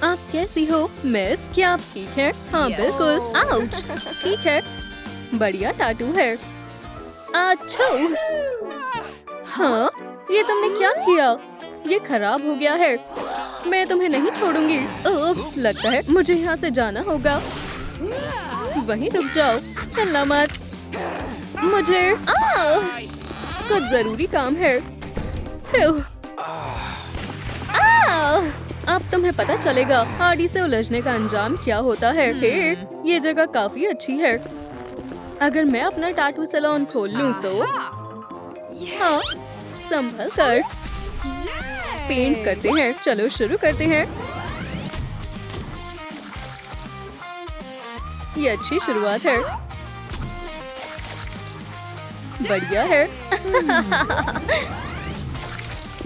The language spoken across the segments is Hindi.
आप कैसी हो मिस? क्या आप ठीक है? हाँ बिल्कुल। आउच! ठीक है, बढ़िया टैटू है। अच्छा, हाँ, ये तुमने क्या किया? ये खराब हो गया है। मैं तुम्हें नहीं छोड़ूंगी। उप्स, लगता है मुझे यहाँ से जाना होगा। वहीं रुक जाओ, हिलना मत। मुझे कुछ जरूरी काम है। अब तुम्हें पता चलेगा हार्डी से उलझने का अंजाम क्या होता है। हे, ये जगह काफी अच्छी है। अगर मैं अपना टैटू सैलून खोल लूं तो हाँ, संभल कर पेंट करते हैं। चलो शुरू करते हैं। ये अच्छी शुरुआत है। बढ़िया है।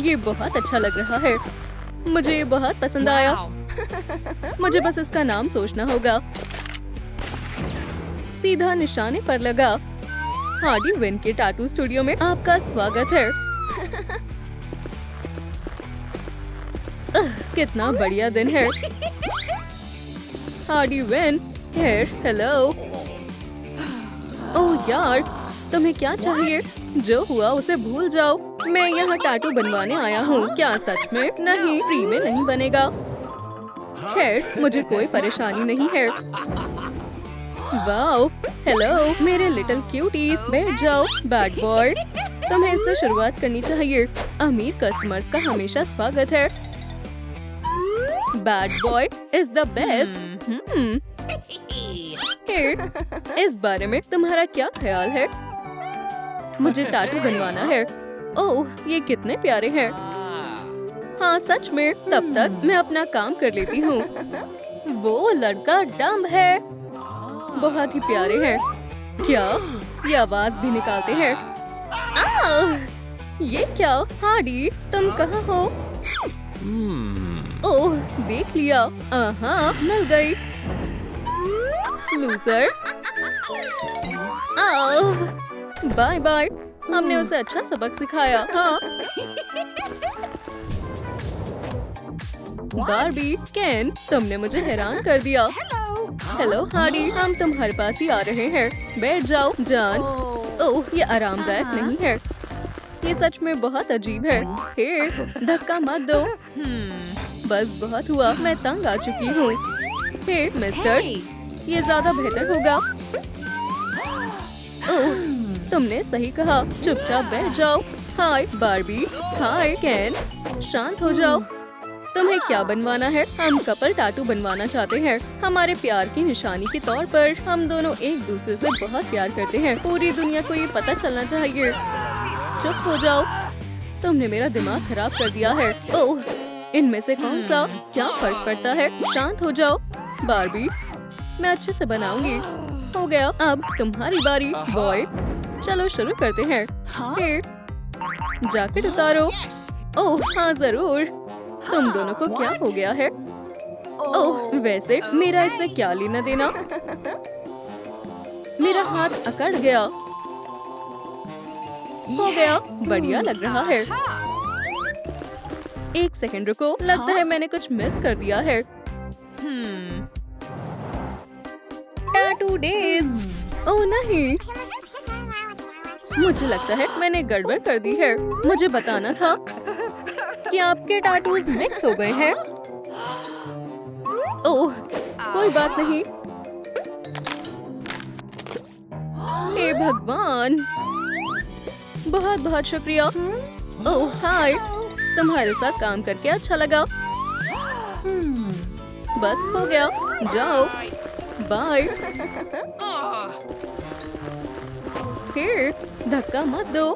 ये बहुत अच्छा लग रहा है। मुझे ये बहुत पसंद आया। मुझे बस इसका नाम सोचना होगा। सीधा निशाने पर लगा। हार्डी विन के टैटू स्टूडियो में आपका स्वागत है। कितना बढ़िया दिन है। Hardy win, hello. ओह यार, तुम्हें क्या चाहिए? जो हुआ उसे भूल जाओ। मैं यहाँ टैटू बनवाने आया हूँ। क्या सच में? नहीं, फ्री में नहीं बनेगा। खैर, मुझे कोई परेशानी नहीं है। वाओ, हेलो मेरे लिटिल क्यूटीज, बैठ जाओ। बैड बॉय, तुम्हें इससे शुरुआत करनी चाहिए। अमीर कस्टमर्स का हमेशा स्वागत है। Bad boy is the best. इस बारे में तुम्हारा क्या ख्याल है? मुझे टैटू बनवाना है। ओह, ये कितने प्यारे हैं। हाँ सच में। तब तक मैं अपना काम कर लेती हूँ। वो लड़का डम्ब है। बहुत ही प्यारे हैं। क्या ये आवाज भी निकालते हैं? ये क्या? हार्डी, तुम कहाँ हो? ओह, देख लिया। मिल गई। लूजर। Bye bye. हमने उसे अच्छा सबक सिखाया। हाँ। बार्बी, केन, तुमने मुझे हैरान कर दिया। हेलो हार्डी, हम तुम्हारे पास ही आ रहे हैं। बैठ जाओ जान। ओह, ये आरामदायक नहीं है। ये सच में बहुत अजीब है। हे, धक्का मत दो। बस बहुत हुआ, मैं तंग आ चुकी हूँ। हे मिस्टर, ये ज्यादा बेहतर होगा। ओह, तुमने सही कहा। चुपचाप बैठ जाओ। हाय बार्बी। हाय केन, शांत हो जाओ। तुम्हें क्या बनवाना है? हम कपल टैटू बनवाना चाहते हैं। हमारे प्यार की निशानी के तौर पर हम दोनों एक दूसरे से बहुत प्यार करते हैं। पूरी दुनिया को ये पता चलना चाहिए। चुप हो जाओ, तुमने मेरा दिमाग खराब कर दिया है। ओह, इनमें से कौन सा? क्या फर्क पड़ता है? शांत हो जाओ बार्बी, मैं अच्छे से बनाऊंगी। हो गया, अब तुम्हारी बारी बॉय। चलो शुरू करते हैं। हे, जैकेट उतारो। ओह हाँ जरूर। तुम दोनों को क्या हो गया है? ओह, वैसे मेरा इससे क्या लेना देना? मेरा हाथ अकड़ गया। हो गया, बढ़िया लग रहा है। एक सेकंड रुको, लगता है मैंने कुछ मिस कर दिया है। Tattoo days. ओह नहीं, मुझे लगता है मैंने गड़बड़ कर दी है। मुझे बताना था कि आपके टैटूज मिक्स हो गए हैं। ओह, कोई बात नहीं। हे भगवान, बहुत बहुत शुक्रिया। ओह हाय, तुम्हारे साथ काम करके अच्छा लगा। बस हो गया, जाओ बाय। फिर धक्का मत दो।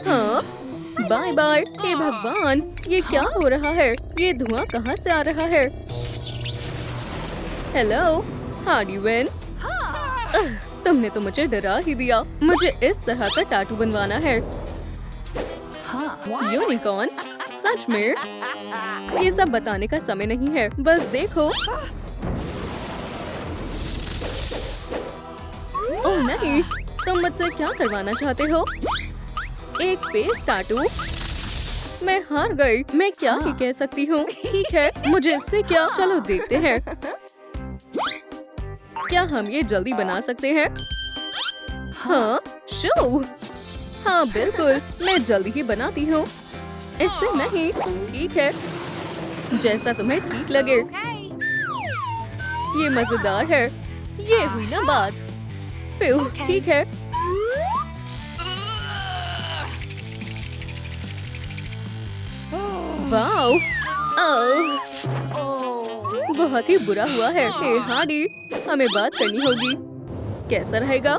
हाँ बाय बाय। हे भगवान, ये क्या हो रहा है? ये धुआं कहाँ से आ रहा है? हेलो हार्डी विन, तुमने तो मुझे डरा ही दिया। मुझे इस तरह का टैटू बनवाना है। यूनिकॉर्न, सच में? ये सब बताने का समय नहीं है, बस देखो। ओह नहीं, तुम मुझसे क्या करवाना चाहते हो? एक फेस टैटू? मैं हार गई। मैं क्या ही कह सकती हूँ। ठीक है, मुझे इससे क्या, चलो देखते हैं। क्या हम ये जल्दी बना सकते हैं? हाँ, शो। हाँ बिल्कुल, मैं जल्दी ही बनाती हूँ। इससे नहीं। ठीक है, जैसा तुम्हें ठीक लगे। ये मजेदार है। ये हुई ना बात। फिर ठीक है। वाओ, बहुत ही बुरा हुआ है। हे हार्डी, हमें बात करनी होगी। कैसा रहेगा?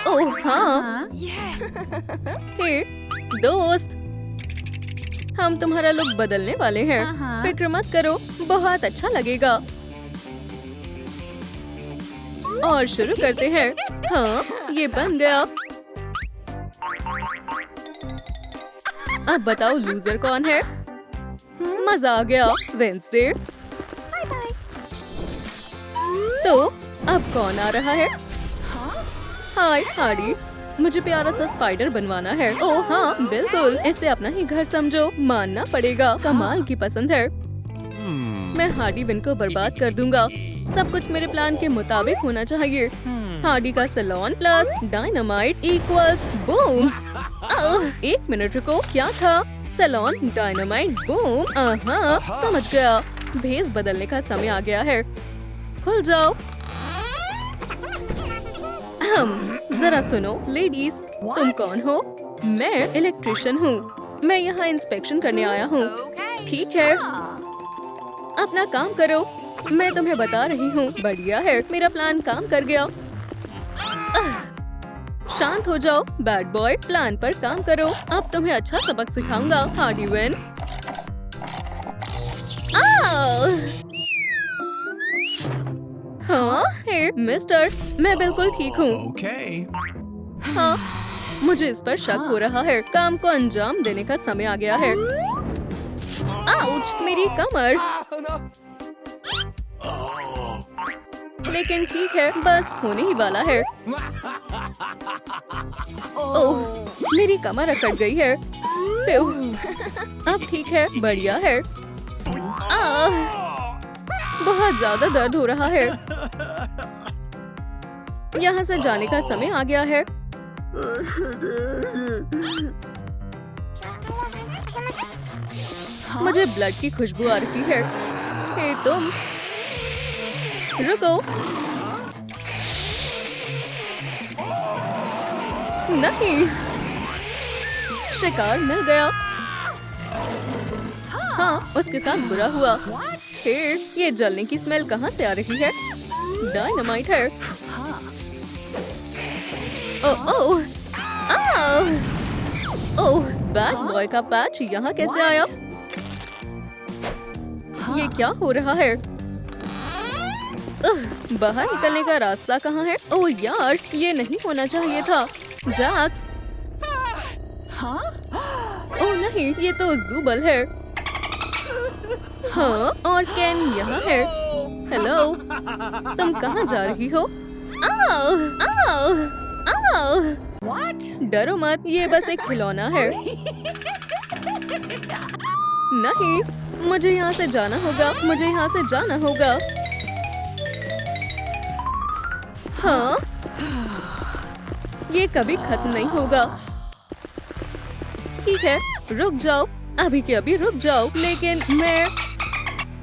ओह हाँ। हे दोस्त, हम तुम्हारा लुक बदलने वाले हैं। फिक्र मत करो, बहुत अच्छा लगेगा। और शुरू करते हैं। हाँ, ये बन गया। अब बताओ लूजर कौन है? मजा आ गया। वेंसडे। तो अब कौन आ रहा है? हाय हार्डी, मुझे प्यारा सा स्पाइडर बनवाना है। ओह हाँ बिल्कुल, इसे अपना ही घर समझो, मानना पड़ेगा। कमाल की पसंद है। मैं हार्डी विन को बर्बाद कर दूंगा। सब कुछ मेरे प्लान के मुताबिक होना चाहिए। हार्डी का saloon plus dynamite equals boom. एक मिनट रुको, क्या था? Saloon dynamite boom. हाँ समझ गया। भेस बदलने का समय आ गया है। खुल जाओ। जरा सुनो लेडीज, तुम कौन हो? मैं इलेक्ट्रिशियन हूँ। मैं यहाँ इंस्पेक्शन करने आया हूँ। ठीक है, अपना काम करो। मैं तुम्हें बता रही हूँ। बढ़िया है, मेरा प्लान काम कर गया। शांत हो जाओ बैड बॉय, प्लान पर काम करो। अब तुम्हें अच्छा सबक सिखाऊंगा। Hardy win. हाँ हे मिस्टर, मैं बिल्कुल ठीक हूँ। हाँ, मुझे इस पर शक हो रहा है। काम को अंजाम देने का समय आ गया है। आउच, मेरी कमर। लेकिन ठीक है, बस होने ही वाला है। ओह, मेरी कमर अकड़ गई है। अब ठीक है, बढ़िया है। बहुत ज्यादा दर्द हो रहा है। यहाँ से जाने का समय आ गया है। मुझे ब्लड की खुशबू आ रही है। हे तुम, रुको। नहीं, शिकार मिल गया। हाँ, उसके साथ बुरा हुआ। फिर ये जलने की स्मेल कहाँ से आ रही है? डायनामाइट है। ओह ओह, ओह, बैड बॉय का पैच यहाँ कैसे आया? ये क्या हो रहा है? बाहर निकलने का रास्ता कहाँ है? ओह यार, ये नहीं होना चाहिए था। जैक्स। ओह नहीं, ये तो ज़ूबल है। हाँ, और कैन यहाँ है। हेलो, तुम कहाँ जा रही हो? आओ, आओ, आओ। डरो मत, ये बस एक खिलौना है। नहीं, मुझे यहाँ से जाना होगा। मुझे यहाँ से जाना होगा। हाँ, ये कभी खत्म नहीं होगा। ठीक है, रुक जाओ, अभी के अभी रुक जाओ। लेकिन मैं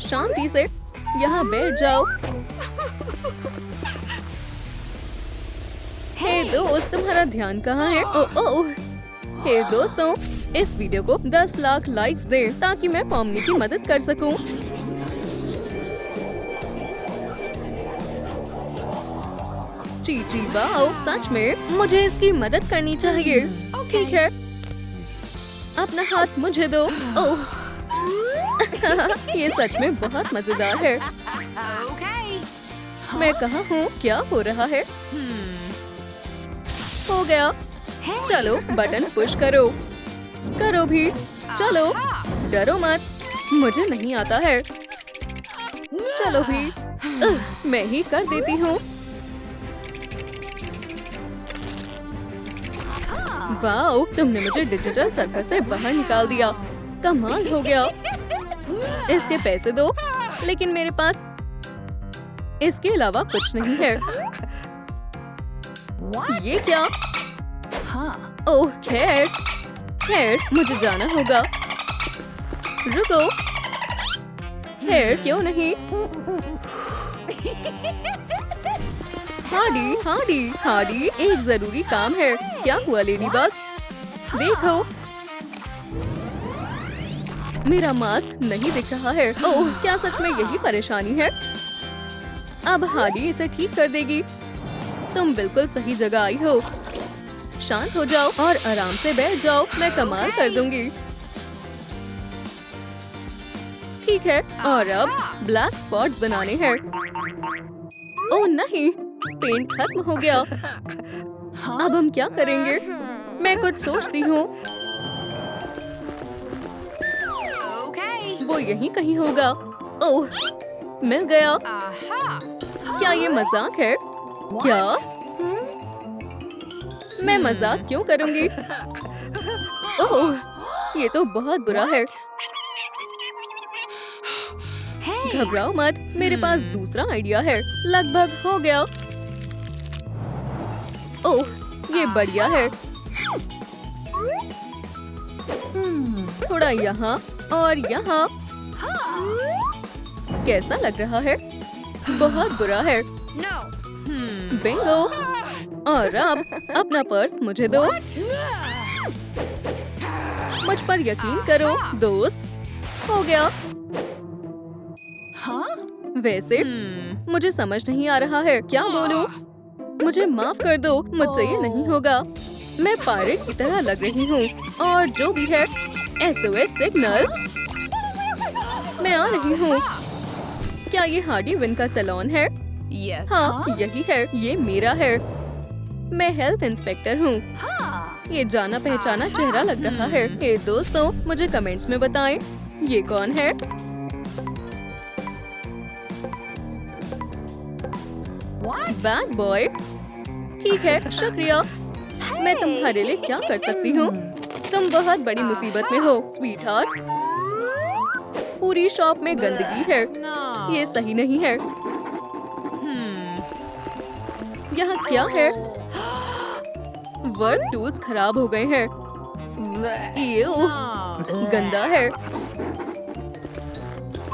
शांति से यहाँ बैठ जाओ। हे दोस्त, तुम्हारा ध्यान कहाँ है? ओह ओह। हे दोस्तों, इस वीडियो को 10 लाख लाइक्स दें ताकि मैं पॉमनी की मदद कर सकूं। चीची वाओ, सच में मुझे इसकी मदद करनी चाहिए। ठीक है, अपना हाथ मुझे दो। ओह, ये सच में बहुत मजेदार है। मैं कहाँ हूँ? क्या हो रहा है? हो गया। चलो बटन पुश करो। करो भी। चलो, डरो मत, मुझे नहीं आता है। चलो भी, मैं ही कर देती हूँ। वाओ, तुमने मुझे डिजिटल सर्कस से बाहर निकाल दिया। कमाल हो गया। इसके पैसे दो, लेकिन मेरे पास इसके अलावा कुछ नहीं है। ये क्या? ओह खैर, मुझे जाना होगा। रुको, खैर क्यों नहीं। हार्डी, एक जरूरी काम है। क्या हुआ लेडी बग्स? देखो, मेरा मास्क नहीं दिख रहा है। ओह, क्या सच में यही परेशानी है? अब हार्डी इसे ठीक कर देगी। तुम बिल्कुल सही जगह आई हो। शांत हो जाओ और आराम से बैठ जाओ। मैं कमाल कर दूंगी। ठीक है, और अब ब्लैक स्पॉट्स बनाने हैं। ओह नहीं, पेंट खत्म हो गया। अब हम क्या करेंगे? मैं कुछ सोचती हूँ। वो यहीं कहीं होगा। ओह, मिल गया। क्या ये मजाक है? क्या? मैं मजाक क्यों करूंगी? ओह, ये तो बहुत बुरा है। घबराओ मत, मेरे पास दूसरा आइडिया है। लगभग हो गया। ओह, ये बढ़िया है। थोड़ा यहाँ और यहाँ। कैसा लग रहा है? बहुत बुरा है। बिंगो। और अब अपना पर्स मुझे दो। मुझ पर यकीन करो दोस्त। हो गया। वैसे मुझे समझ नहीं आ रहा है क्या बोलूं। मुझे माफ कर दो, मुझसे ये नहीं होगा। मैं पायरेट की तरह लग रही हूँ। और जो भी है, SOS सिग्नल। मैं आ रही हूँ। क्या ये हार्डी विन का सैलून है? हाँ, यही है। ये मेरा है। मैं हेल्थ इंस्पेक्टर हूँ। ये जाना पहचाना चेहरा लग रहा है। हे दोस्तों, मुझे कमेंट्स में बताएं, ये कौन है? Bad boy. ठीक है, शुक्रिया। मैं तुम्हारे लिए क्या कर सकती हूँ? तुम बहुत बड़ी मुसीबत में हो, स्वीटहार्ट। पूरी शॉप में गंदगी है। ये सही नहीं है। यहाँ क्या है? वर्क टूल्स खराब हो गए हैं। ये गंदा है।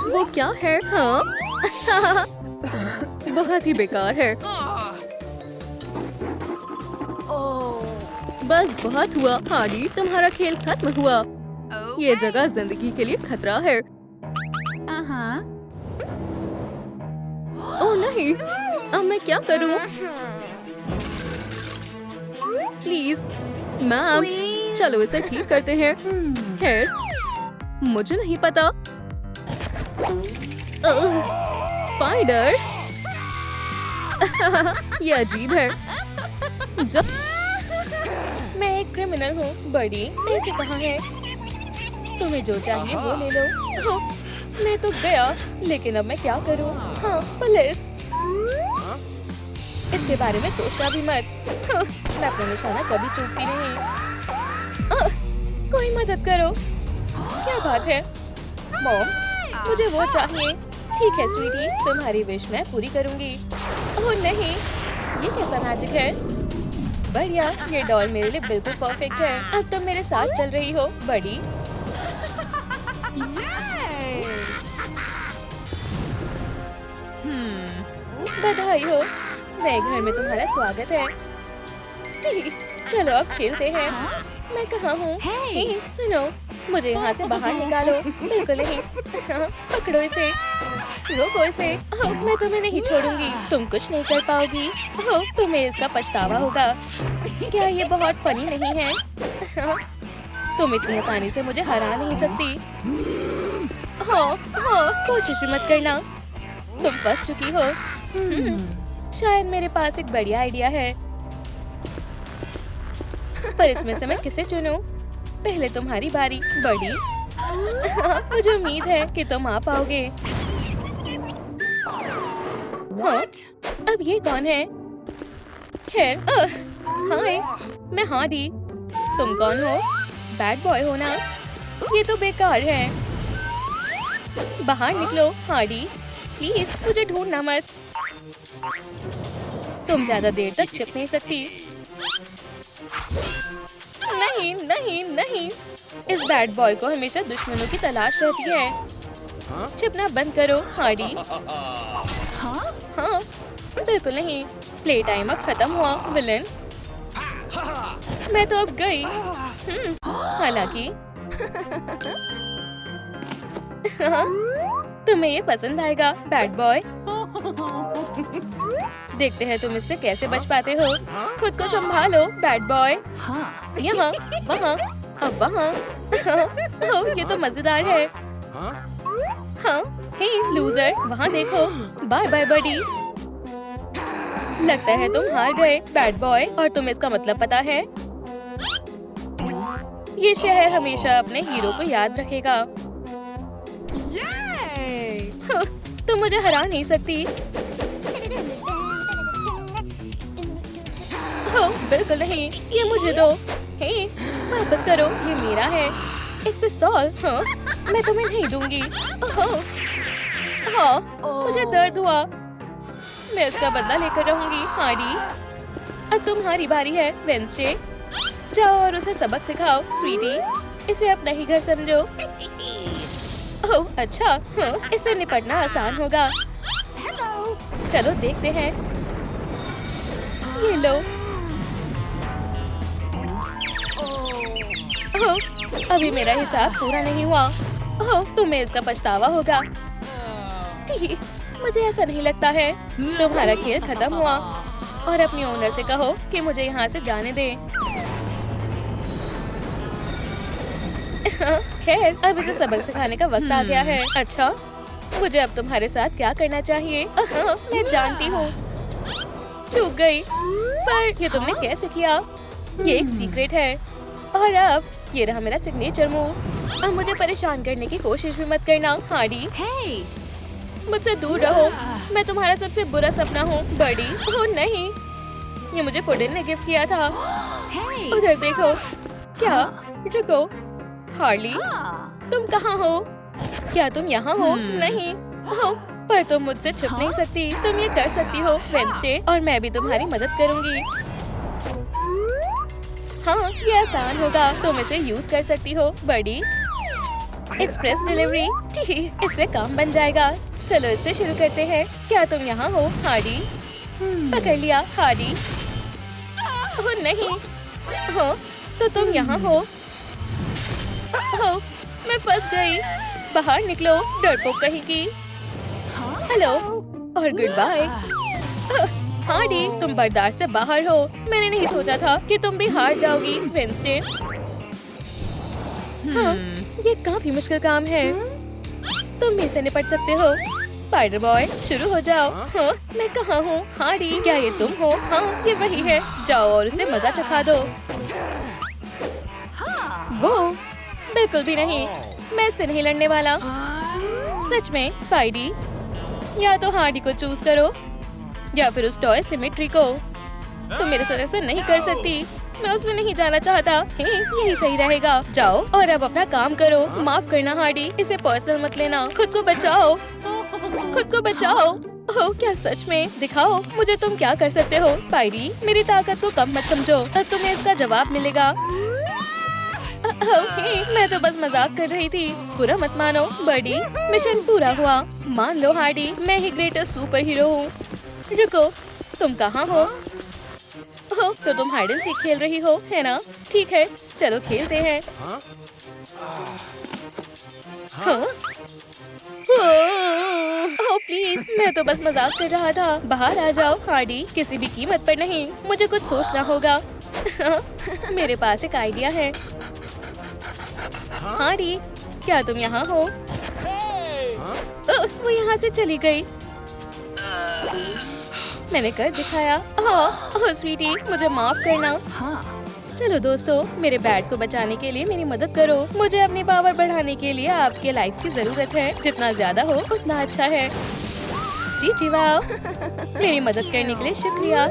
वो क्या है? हाँ बहुत ही बेकार है। बस बहुत हुआ हार्डी, तुम्हारा खेल खत्म हुआ। ये जगह जिंदगी के लिए खतरा है। ओह नहीं, अब मैं क्या करूं? प्लीज मैम, चलो इसे ठीक करते हैं। खैर, मुझे नहीं पता। स्पाइडर। ये अजीब है। जब मैं एक क्रिमिनल हूँ। बड़ी पैसे कहाँ हैं? तुम्हें जो चाहिए वो ले लो। मैं तो गया, लेकिन अब मैं क्या करूँ? हाँ, पुलिस। इसके बारे में सोचना भी मत। मैं अपना निशाना कभी चूकती नहीं। कोई मदद करो। क्या बात है? मॉम, मुझे वो चाहिए। ठीक है स्वीटी, तुम्हारी विश मैं पूरी करूंगी। ओह नहीं, ये कैसा मैजिक है? बढ़िया, ये डॉल मेरे लिए बिल्कुल परफेक्ट है। अब तुम मेरे साथ चल रही हो, बड़ी। बधाई हो, नए घर में तुम्हारा स्वागत है। ठीक, चलो अब खेलते हैं। मैं कहाँ हूँ? हे, सुनो, मुझे यहाँ से बाहर निकालो। बिल्कुल नहीं। पकड़ो इसे, रोको इसे। मैं तुम्हें नहीं छोड़ूंगी। तुम कुछ नहीं कर पाओगी। तुम्हें इसका पछतावा होगा। क्या ये बहुत फनी नहीं है? तुम इतनी आसानी से मुझे हरा नहीं सकती। कोशिश मत करना, तुम फंस चुकी हो। शायद मेरे पास एक बढ़िया आइडिया है, पर इसमें से मैं किसे चुनूं? पहले तुम्हारी बारी, बड़ी। मुझे उम्मीद है कि तुम आ पाओगे। अब ये कौन है? खैर, हाय, मैं हार्डी। तुम कौन हो? बैड बॉय हो ना? ये तो बेकार है। बाहर निकलो हार्डी, प्लीज मुझे ढूंढना मत। तुम ज्यादा देर तक छिप नहीं सकती। नहीं नहीं नहीं, इस बैड बॉय को हमेशा दुश्मनों की तलाश रहती है। छिपना बंद करो हार्डी। हाँ बिल्कुल नहीं, प्ले टाइम अब खत्म हुआ विलन। मैं तो अब गई। हालांकि तुम्हें ये पसंद आएगा बैड बॉय। देखते हैं तुम इससे कैसे बच पाते हो। खुद को संभालो बैड बॉय। यहाँ वहाँ अब वहाँ। ओह, ये तो मजेदार है। हाँ हे लूजर, वहाँ देखो। Bye bye buddy. लगता है तुम हार गए बैड बॉय, और तुम्हें इसका मतलब पता है। ये शहर हमेशा अपने हीरो को याद रखेगा। तुम मुझे हरा नहीं सकती। बिल्कुल नहीं, ये मुझे दो। हे, वापस करो, ये मेरा है। एक पिस्तौल। हाँ, मैं तुम्हें नहीं दूंगी। हाँ, मुझे दर्द हुआ। मैं उसका बदला लेकर रहूंगी हार्डी। अब तुम्हारी बारी है वेंसडे। जाओ और उसे सबक सिखाओ स्वीटी। इसे अपना ही घर समझो। ओह अच्छा, हाँ, इससे निपटना आसान होगा। चलो देखते हैं। ये लो। ओह, अभी मेरा हिसाब पूरा नहीं हुआ। ओह, तुम्हें इसका पछतावा होगा। ठीक, मुझे ऐसा नहीं लगता है। तुम्हारा खेल खत्म हुआ, और अपनी ओनर से कहो कि मुझे यहाँ से जाने दे। खैर, अब इसे सबक सिखाने का वक्त आ गया है। अच्छा, मुझे अब तुम्हारे साथ क्या करना चाहिए? मैं जानती हूँ। चूक गई। पर ये तुमने कैसे किया? ये एक सीक्रेट है। और अब ये रहा मेरा सिग्नेचर मूव। अब मुझे परेशान करने की कोशिश भी मत करना हार्डी। मुझसे दूर रहो। मैं तुम्हारा सबसे बुरा सपना हूँ बड़ी। ओह नहीं, ये मुझे पुडिन ने गिफ्ट किया था। उधर देखो। क्या? रुको हार्ली, तुम कहाँ हो? क्या तुम यहाँ हो? नहीं। ओह, पर तुम मुझसे छुप नहीं सकती। तुम ये कर सकती हो वेंसडे, और मैं भी तुम्हारी मदद करूँगी। हाँ, ये आसान होगा। तुम इसे यूज कर सकती हो बड़ी। एक्सप्रेस डिलीवरी, ठीक, इससे काम बन जाएगा। चलो इससे शुरू करते हैं। क्या तुम यहाँ हो हार्डी? पकड़ लिया हार्डी। ओह नहीं। हो तो तुम यहाँ हो। ओह, मैं फंस गई। बाहर निकलो डरपोक कहीं की। हेलो और गुड बाय। हार्डी, तुम बर्दाश्त से बाहर हो। मैंने नहीं सोचा था कि तुम भी हार जाओगी वेंसडे। हाँ, ये काफी मुश्किल काम है। तुम भी इससे निपट सकते हो। स्पाइडर बॉय, शुरू हो जाओ। हाँ, मैं कहाँ हूँ हार्डी? क्या ये तुम हो? हाँ, ये वही है। जाओ और उसे मजा चखा दो। वो बिल्कुल भी नहीं, मैं इससे नहीं लड़ने वाला। सच में स्पाइडी, या तो हार्डी को चूज करो या फिर उस टॉय सिमेट्री को। तुम मेरे साथ ऐसा नहीं कर सकती। मैं उसमें नहीं जाना चाहता। यही सही रहेगा। जाओ और अब अपना काम करो। माफ करना हार्डी, इसे पर्सनल मत लेना। खुद को बचाओ, खुद को बचाओ। ओह, क्या सच में? दिखाओ मुझे तुम क्या कर सकते हो। स्पाइडी, मेरी ताकत को कम मत समझो, तब तुम्हें इसका जवाब मिलेगा। मैं तो बस मजाक कर रही थी। बुरा मत मानो बडी। मिशन पूरा हुआ। मान लो हार्डी, मैं ही ग्रेटेस्ट सुपर हीरो हूँ। रुको, तुम कहाँ हो? ओह, तो तुम हाइड एंड सीक खेल रही हो, है ना? ठीक है, चलो खेलते हैं। हाँ? ओह प्लीज, मैं तो बस मजाक कर रहा था। बाहर आ जाओ हार्डी, किसी भी कीमत पर नहीं। मुझे कुछ सोचना होगा। मेरे पास एक आइडिया है। हार्डी, क्या तुम यहाँ हो? वो यहाँ से चली गई। मैंने कर दिखाया। ओह स्वीटी, मुझे माफ करना। चलो दोस्तों, मेरे बैट को बचाने के लिए मेरी मदद करो। मुझे अपनी पावर बढ़ाने के लिए आपके लाइक्स की जरूरत है। जितना ज्यादा हो उतना अच्छा है। जी जी वाह, मेरी मदद करने के लिए शुक्रिया।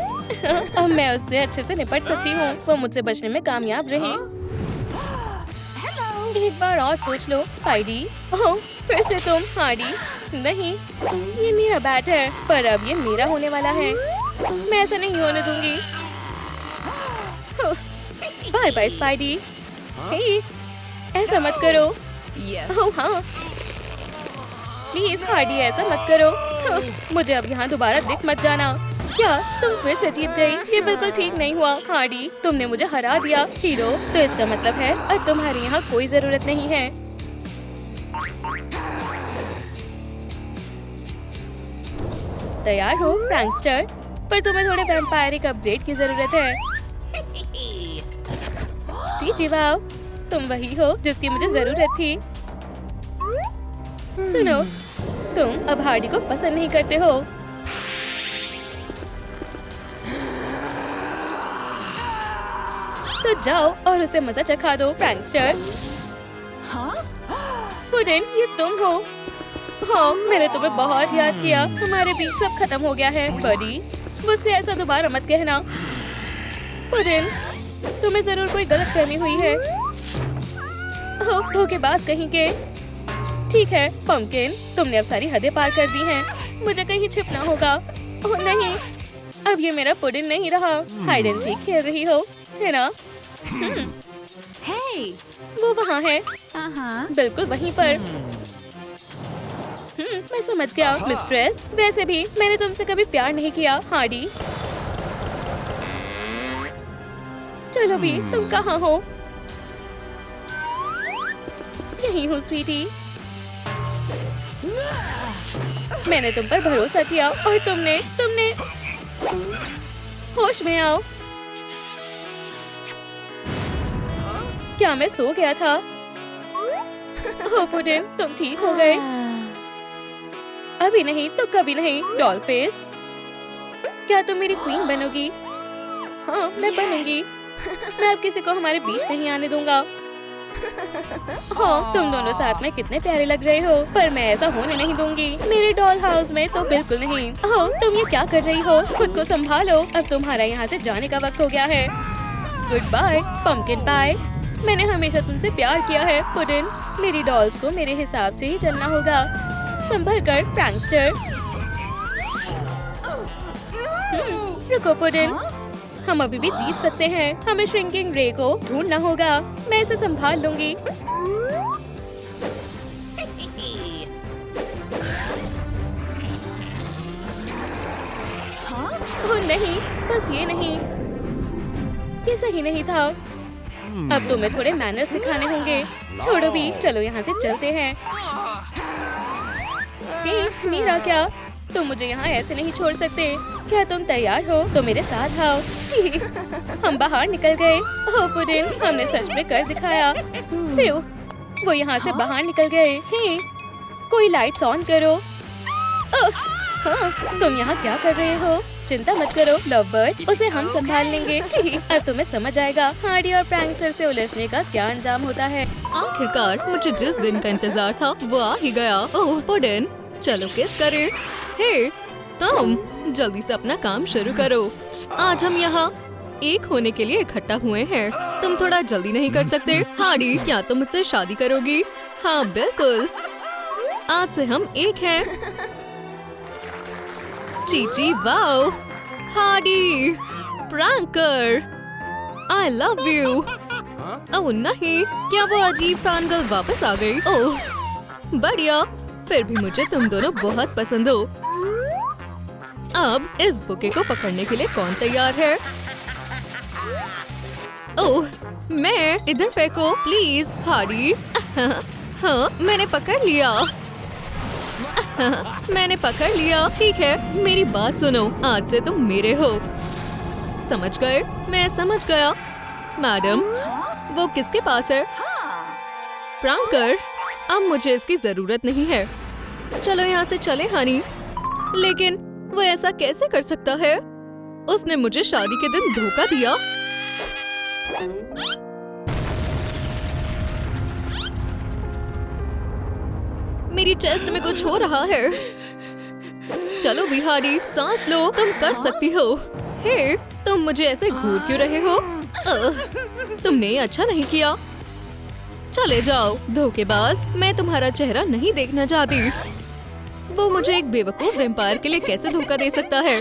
अब मैं उससे अच्छे से निपट सकती हूँ। वो मुझसे बचने में कामयाब रही। एक बार और सोच लो स्पाइडी। ओह, फिर से तुम। हार्डी, नहीं, ये मेरा बैट है, पर अब ये मेरा होने वाला है। मैं ऐसा नहीं होने दूंगी। Bye bye spidey. हे, ऐसा मत करो। ओह हाँ, प्लीज हार्डी ऐसा मत करो। मुझे अब यहाँ दोबारा दिख मत जाना। क्या तुम फिर से जीत गई? ये बिल्कुल ठीक नहीं हुआ हार्डी, तुमने मुझे हरा दिया। हीरो, तो इसका मतलब है अब तुम्हारी यहाँ कोई जरूरत नहीं है। तैयार हो प्रैंकस्टर? पर तुम्हें थोड़े वैम्पायरिक अपग्रेड की जरूरत है। जी जी वाह, तुम वही हो जिसकी मुझे जरूरत थी। सुनो, तुम अब हार्डी को पसंद नहीं करते हो। तो जाओ और उसे मजा चखा दो प्रैंकस्टर। पुडिन, ये तुम हो? हाँ, मैंने तुम्हें बहुत याद किया। हमारे बीच सब खत्म हो गया है बड़ी। मुझसे ऐसा दोबारा मत कहना। पुडिन, तुम्हें जरूर कोई गलतफहमी हुई है। ओह, धोखेबाज कहीं के। ठीक है पंपकिन, तुमने अब सारी हदें पार कर दी हैं। मुझे कहीं छिपना होगा। ओह नहीं, अब ये मेरा पुडिन नहीं रहा। हाइड एंड सीक खेल रही हो, है ना? वो वहाँ है, बिल्कुल वहीं पर। मैं समझ गया मिस्ट्रेस। वैसे भी मैंने तुमसे कभी प्यार नहीं किया हार्डी। चलो भी, तुम कहाँ हो? यहीं हूँ स्वीटी। मैंने तुम पर भरोसा किया और तुमने होश में आओ। क्या मैं सो गया था? ओह पुडिन, तुम ठीक हो गए? अभी नहीं तो कभी नहीं। डॉलफेस, क्या तुम मेरी क्वीन बनोगी? हाँ, मैं बनूंगी। मैं अब किसी को हमारे बीच नहीं आने दूंगा। हाँ, तुम दोनों साथ में कितने प्यारे लग रहे हो, पर मैं ऐसा होने नहीं दूंगी। मेरे डॉल हाउस में तो बिल्कुल नहीं। ओह, तुम ये क्या कर रही हो? खुद को संभालो, अब तुम्हारा यहाँ से जाने का वक्त हो गया है। गुड बाय पंपकिन पाई। मैंने हमेशा तुमसे प्यार किया है पुडिन। मेरी डॉल्स को मेरे हिसाब से ही चलना होगा। संभल कर प्रैंकस्टर। रुको पुडिन, हम अभी भी जीत सकते हैं। हमें श्रिंकिंग रे को ढूंढना होगा। मैं इसे संभाल लूंगी। ओह नहीं, बस ये नहीं, ये सही नहीं था। अब तुम्हें थोड़े मैनर्स सिखाने होंगे। छोड़ो भी, चलो यहाँ से चलते हैं। मीरा, क्या तुम मुझे यहाँ ऐसे नहीं छोड़ सकते? क्या तुम तैयार हो तो मेरे साथ आओ। हम बाहर निकल गए। ओह पुडिन, हमने सच में कर दिखाया। फिर वो यहाँ से बाहर निकल गए। कोई लाइट्स ऑन करो। हाँ, तुम यहाँ क्या कर रहे हो? चिंता मत करो लवबर्ड, उसे हम संभाल लेंगे। अब तुम्हें समझ आएगा हार्डी और प्रैंकस्टर से उलझने का क्या अंजाम होता है। आखिरकार मुझे जिस दिन का इंतजार था वो आ ही गया। ओह पुडिन, चलो किस करें। हे तुम, जल्दी से अपना काम शुरू करो। आज हम यहाँ एक होने के लिए इकट्ठा हुए हैं। तुम थोड़ा जल्दी नहीं कर सकते? हार्डी, क्या तुम मुझसे शादी करोगी? हाँ बिल्कुल, आज से हम एक हैं। चीची wow, Hardy, pranker, I love you. Oh नहीं, क्या वो अजीब प्रांगल वापस आ गई? ओह बढ़िया, फिर भी मुझे तुम दोनों बहुत पसंद हो। अब इस बुके को पकड़ने के लिए कौन तैयार है? ओह, मैं इधर फेंको प्लीज हार्डी। हाँ, मैंने पकड़ लिया। मैंने पकड़ लिया। ठीक है, मेरी बात सुनो, आज से तुम मेरे हो। समझ गए? मैं समझ गया। मैडम, वो किसके पास है? प्रैंकर, अब मुझे इसकी जरूरत नहीं है। चलो यहाँ से चले हनी। लेकिन वो ऐसा कैसे कर सकता है? उसने मुझे शादी के दिन धोखा दिया। मेरी चेस्ट में कुछ हो रहा है। चलो बिहारी, सांस लो, तुम कर सकती हो। हे, तुम मुझे ऐसे घूर क्यों रहे हो? तुमने ये अच्छा नहीं किया। चले जाओ धोखेबाज, मैं तुम्हारा चेहरा नहीं देखना चाहती। वो मुझे एक बेवकूफ वेम्पायर के लिए कैसे धोखा दे सकता है?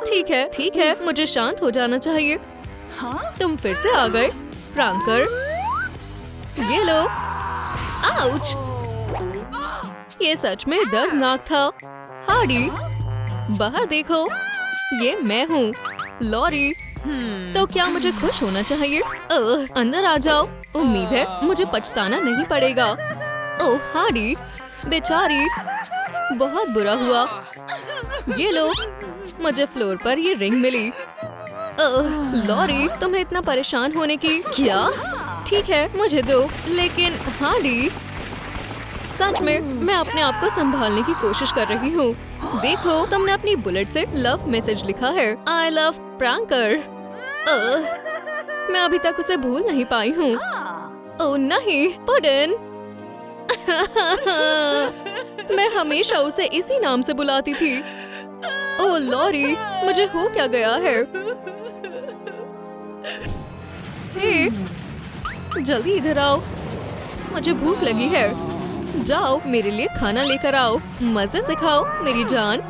ठीक है, मुझे शांत हो जाना चाहिए। तुम फिर से आ गए, फ्रैंकर। ये लो। आउच! ये सच में दर्दनाक था। हार्डी, बाहर देखो, ये मैं हूँ, लॉरी। तो क्या मुझे खुश होना चाहिए? अंदर आ जाओ। उम्मीद है मुझे पछताना नहीं पड़ेगा। ओह हार्डी, बेचारी, बहुत बुरा हुआ। ये लो, मुझे फ्लोर पर ये रिंग मिली। लॉरी, तुम्हें इतना परेशान होने की क्या? ठीक है, मुझे दो। लेकिन हार्डी, सच में मैं अपने आप को संभालने की कोशिश कर रही हूँ। देखो, तुमने अपनी बुलेट से लव मैसेज लिखा है। I love pranker. मैं अभी तक उसे भूल नहीं पाई हूँ। ओह नहीं, पुडिन। मैं हमेशा उसे इसी नाम से बुलाती थी। ओह लॉरी, मुझे हो क्या गया है? हे, जल्दी इधर आओ, मुझे भूख लगी है। जाओ, मेरे लिए खाना लेकर आओ, मजे से खाओ मेरी जान।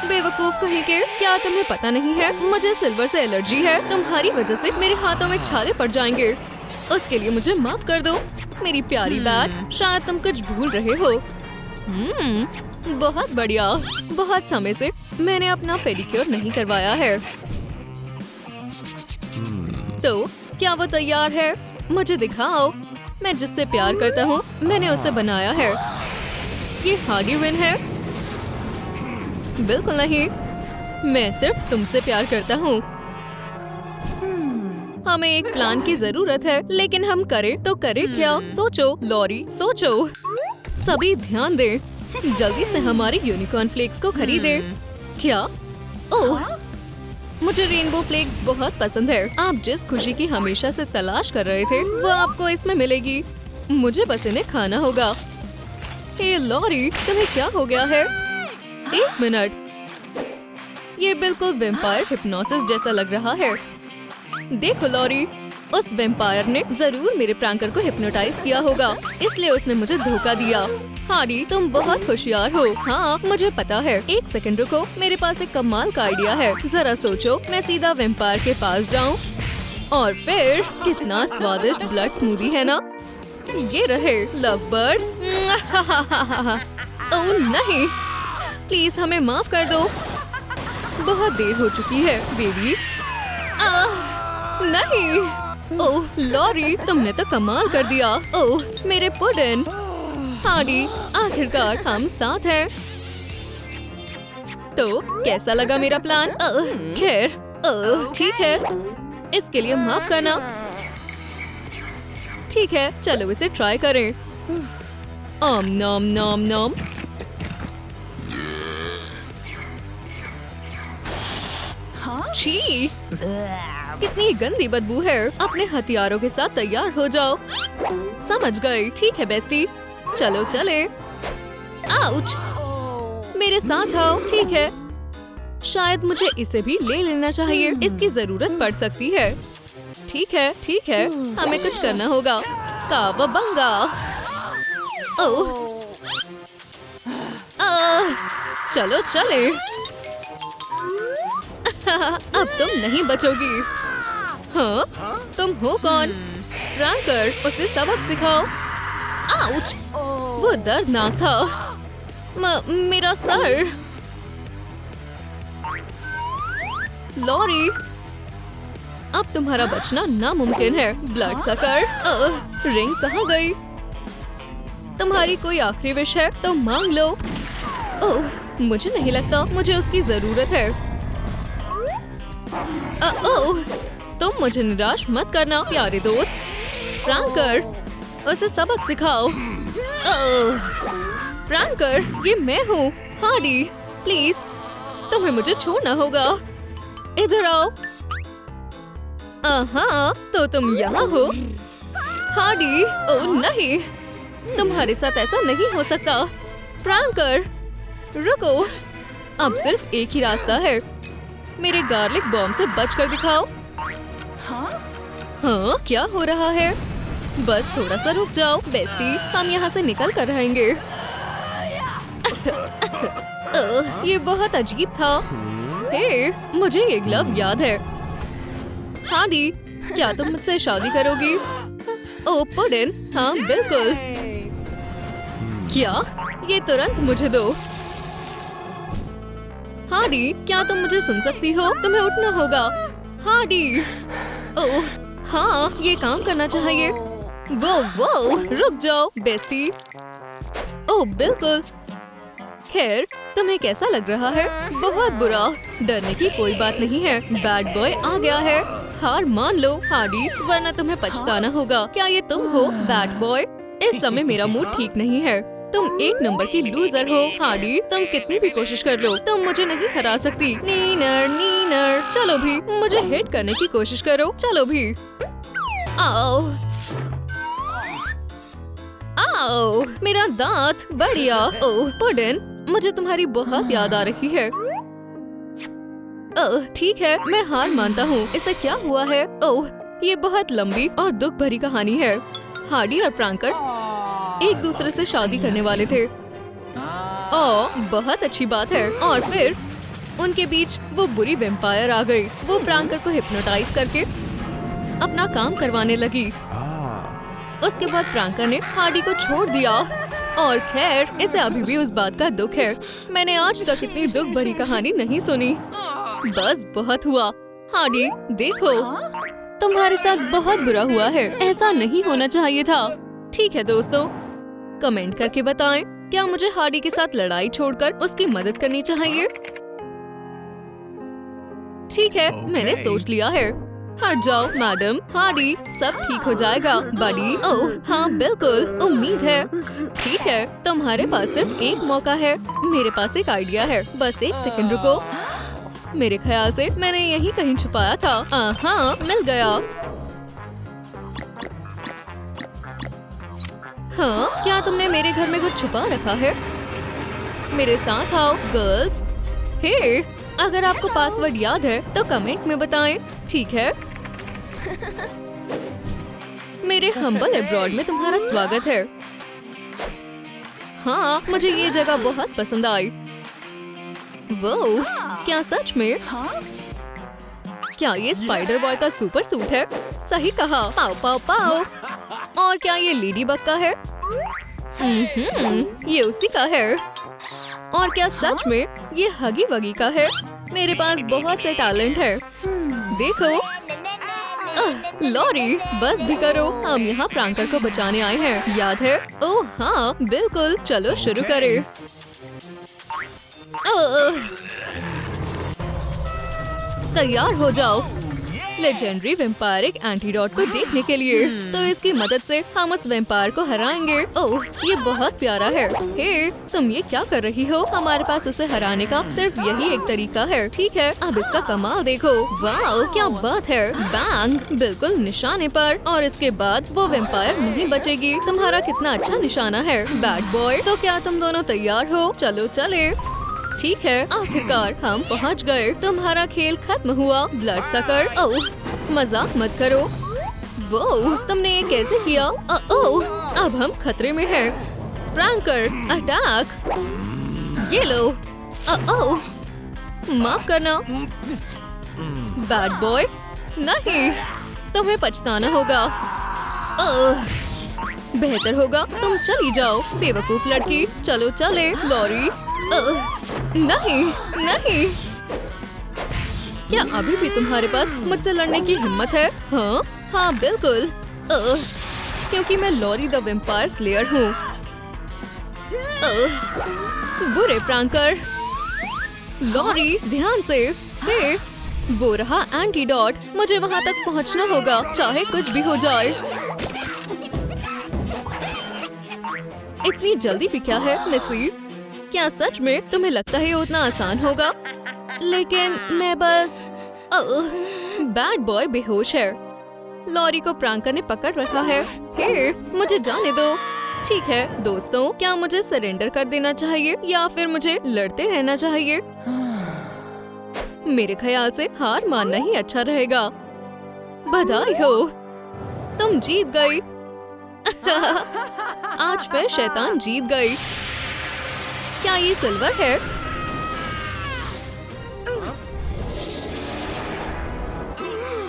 बेवकूफ कहीं के, क्या तुम्हें पता नहीं है मुझे सिल्वर से एलर्जी है? तुम्हारी वजह से मेरे हाथों में छाले पड़ जाएंगे। उसके लिए मुझे माफ कर दो मेरी प्यारी बैट। शायद तुम कुछ भूल रहे हो। बहुत बढ़िया। बहुत समय से मैंने अपना पेडिक्योर नहीं करवाया है। तो क्या वो तैयार है? मुझे दिखाओ। मैं जिससे प्यार करता हूँ मैंने उसे बनाया है। ये हार्डी विन है? बिल्कुल नहीं, मैं सिर्फ तुमसे प्यार करता हूँ। हमें एक प्लान की जरूरत है, लेकिन हम करें तो करें क्या? सोचो लॉरी, सोचो। सभी ध्यान दें, जल्दी से हमारे यूनिकॉर्न फ्लेक्स को खरीदें। क्या? ओह, मुझे रेनबो फ्लेक्स बहुत पसंद है। आप जिस खुशी की हमेशा से तलाश कर रहे थे वो आपको इसमें मिलेगी। मुझे बस इन्हें खाना होगा। हे लॉरी, तुम्हें क्या हो गया है? एक मिनट, ये बिल्कुल वेम्पायर हिप्नोसिस जैसा लग रहा है। देखो लॉरी, उस वेम्पायर ने जरूर मेरे प्रैंकर को हिप्नोटाइज किया होगा, इसलिए उसने मुझे धोखा दिया। हार्डी, तुम बहुत होशियार हो। हाँ, मुझे पता है। एक सेकंड रुको, मेरे पास एक कमाल का आइडिया है। जरा सोचो, मैं सीधा वेम्पायर के पास जाऊँ और फिर कितना स्वादिष्ट ब्लड स्मूदी है ना? ये रहे लव बर्ड्स। ओह नहीं, प्लीज हमें माफ कर दो, बहुत देर हो चुकी है बेबी। नहीं। ओह लॉरी, तुमने तो कमाल कर दिया। ओह मेरे पुडिन। हार्डी, आखिरकार हम साथ हैं। तो कैसा लगा मेरा प्लान? खैर, ठीक है, इसके लिए माफ करना। ठीक है, चलो इसे ट्राई करें। नॉम नॉम नॉम। छी, कितनी गंदी बदबू है। अपने हथियारों के साथ तैयार हो जाओ। समझ गई। ठीक है बेस्टी, चलो चले। आउच, मेरे साथ आओ। ठीक है, शायद मुझे इसे भी ले लेना चाहिए, इसकी जरूरत पड़ सकती है। ठीक है, हमें कुछ करना होगा। कावाबंगा। ओह, चलो चले। अब तुम नहीं बचोगी। हाँ, तुम हो कौन? प्रैंकर, उसे सबक सिखाओ। आउच, वो दर्दनाक था। मेरा सर। लॉरी, अब तुम्हारा बचना नामुमकिन है। Blood sucker. रिंग कहाँ गई? तुम्हारी कोई आखिरी विश है तो मांग लो। ओह, मुझे नहीं लगता मुझे उसकी जरूरत है। ओह, तुम मुझे निराश मत करना प्यारे दोस्त। प्रैंकर, उसे सबक सिखाओ। प्रैंकर, ये मैं हूँ। हार्डी, प्लीज तुम्हें मुझे छोड़ना होगा। इधर आओ। हाँ, तो तुम यहाँ हो। हार्डी, ओह नहीं, तुम्हारे साथ ऐसा नहीं हो सकता। प्रैंकर, रुको, अब सिर्फ एक ही रास्ता है, मेरे गार्लिक बॉम्ब से बचकर दिखाओ। हाँ, क्या हो रहा है? बस थोड़ा सा रुक जाओ बेस्टी, हम यहाँ से निकल कर रहेंगे। ये बहुत अजीब था। हे, मुझे ये ग्लव याद है। हार्डी, क्या तुम मुझसे शादी करोगी? ओह पुडिन, हाँ बिल्कुल। क्या? ये तुरंत मुझे दो। हार्डी, क्या तुम मुझे सुन सकती हो? तुम्हें उठना होगा। हार्डी, ओह हाँ, ये काम करना चाहिए। वो, रुक जाओ बेस्टी। ओह बिल्कुल। खैर, तुम्हें कैसा लग रहा है? बहुत बुरा। डरने की कोई बात नहीं है, बैड बॉय आ गया है। हार मान लो हार्डी, वरना तुम्हें पछताना होगा। क्या ये तुम हो बैड बॉय? इस समय मेरा मूड ठीक नहीं है। तुम एक नंबर की लूजर हो हार्डी, तुम कितनी भी कोशिश कर लो, तुम मुझे नहीं हरा सकती। नीनर, चलो भी, मुझे हिट करने की कोशिश करो, चलो भी। आओ, मेरा दांत, बढ़िया। ओह पुडिन, मुझे तुम्हारी बहुत याद आ रही है। ओह ठीक है, मैं हार मानता हूँ। इसे क्या हुआ है? ओह, ये बहुत लंबी और दुख भरी कहानी है। हार्डी और प्रैंकर एक दूसरे से शादी करने वाले थे। ओह, बहुत अच्छी बात है। और फिर उनके बीच वो बुरी वेम्पायर आ गई। वो प्रैंकर को हिप्नोटाइज करके अपना काम करवाने लगी। उसके बाद प्रैंकर ने हार्डी को छोड़ दिया। और खैर, इसे अभी भी उस बात का दुख है। मैंने आज तक इतनी दुख भरी कहानी नहीं सुनी। बस बहुत हुआ। हार्डी देखो, तुम्हारे साथ बहुत बुरा हुआ है, ऐसा नहीं होना चाहिए था। ठीक है दोस्तों, कमेंट करके बताएं, क्या मुझे हार्डी के साथ लड़ाई छोड़कर उसकी मदद करनी चाहिए? ठीक है, मैंने सोच लिया है। हट जाओ मैडम। हार्डी, सब ठीक हो जाएगा बडी। ओह हाँ बिल्कुल, उम्मीद है। ठीक है, तुम्हारे पास सिर्फ एक मौका है। मेरे पास एक आइडिया है, बस एक सेकंड रुको। मेरे ख्याल से मैंने यही कहीं छुपाया था। हाँ, मिल गया। हाँ, क्या तुमने मेरे घर में कुछ छुपा रखा है? मेरे साथ आओ गर्ल्स। हे, अगर आपको पासवर्ड याद है तो कमेंट में बताएं, ठीक है? मेरे हम्बल अब्रॉड में तुम्हारा स्वागत है। हाँ, मुझे ये जगह बहुत पसंद आई। वो, क्या सच में? क्या ये स्पाइडर बॉय का सुपर सूट है? सही कहा। पाओ पाओ पाओ। और क्या ये लेडी बग का है? ये उसी का है। और क्या सच में ये हगी वगी का है? मेरे पास बहुत से टैलेंट है। देखो, लॉरी, बस भी करो, हम यहाँ प्रैंकर को बचाने आए हैं, याद है? ओह हाँ बिल्कुल, चलो शुरू करें। तैयार हो जाओ लेजेंडरी वेम्पायरिक एंटीडोट को देखने के लिए। तो इसकी मदद से हम उस वेम्पायर को हराएंगे। ओह, ये बहुत प्यारा है। हे, तुम ये क्या कर रही हो? हमारे पास उसे हराने का सिर्फ यही एक तरीका है। ठीक है, अब इसका कमाल देखो। वाह, क्या बात है। बैंग, बिल्कुल निशाने पर। और इसके बाद वो वेम्पायर नहीं बचेगी। तुम्हारा कितना अच्छा निशाना है बैड बॉय। तो क्या तुम दोनों तैयार हो? चलो चले। ठीक है, आखिरकार हम पहुंच गए। तुम्हारा खेल खत्म हुआ ब्लड सकर। ओह, मजाक मत करो। वो, तुमने ये कैसे किया? ओह, अब हम खतरे में हैं। प्रैंकर, अटैक। ये लो। ओह, माफ करना बैड बॉय। नहीं, तुम्हें पछताना होगा। ओह, बेहतर होगा तुम चली जाओ बेवकूफ लड़की। चलो चले लॉरी। नहीं नहीं, क्या अभी भी तुम्हारे पास मुझसे लड़ने की हिम्मत है? हाँ हाँ बिल्कुल, क्योंकि मैं लॉरी द वेम्पायर स्लेयर हूँ। बुरे प्रैंकर। लॉरी, ध्यान से। हे, वो रहा एंटीडोट। मुझे वहाँ तक पहुँचना होगा, चाहे कुछ भी हो जाए। इतनी जल्दी भी क्या है नसीब? क्या सच में तुम्हें लगता है ये उतना आसान होगा? लेकिन मैं बस बैड बॉय बेहोश है। लॉरी को प्रांका ने पकड़ रखा है। हे, मुझे जाने दो। ठीक है दोस्तों, क्या मुझे सरेंडर कर देना चाहिए या फिर मुझे लड़ते रहना चाहिए? मेरे ख्याल से हार मानना ही अच्छा रहेगा। बधाई हो, तुम जीत गई। आज फिर शैतान जीत गई। क्या ये सिल्वर है?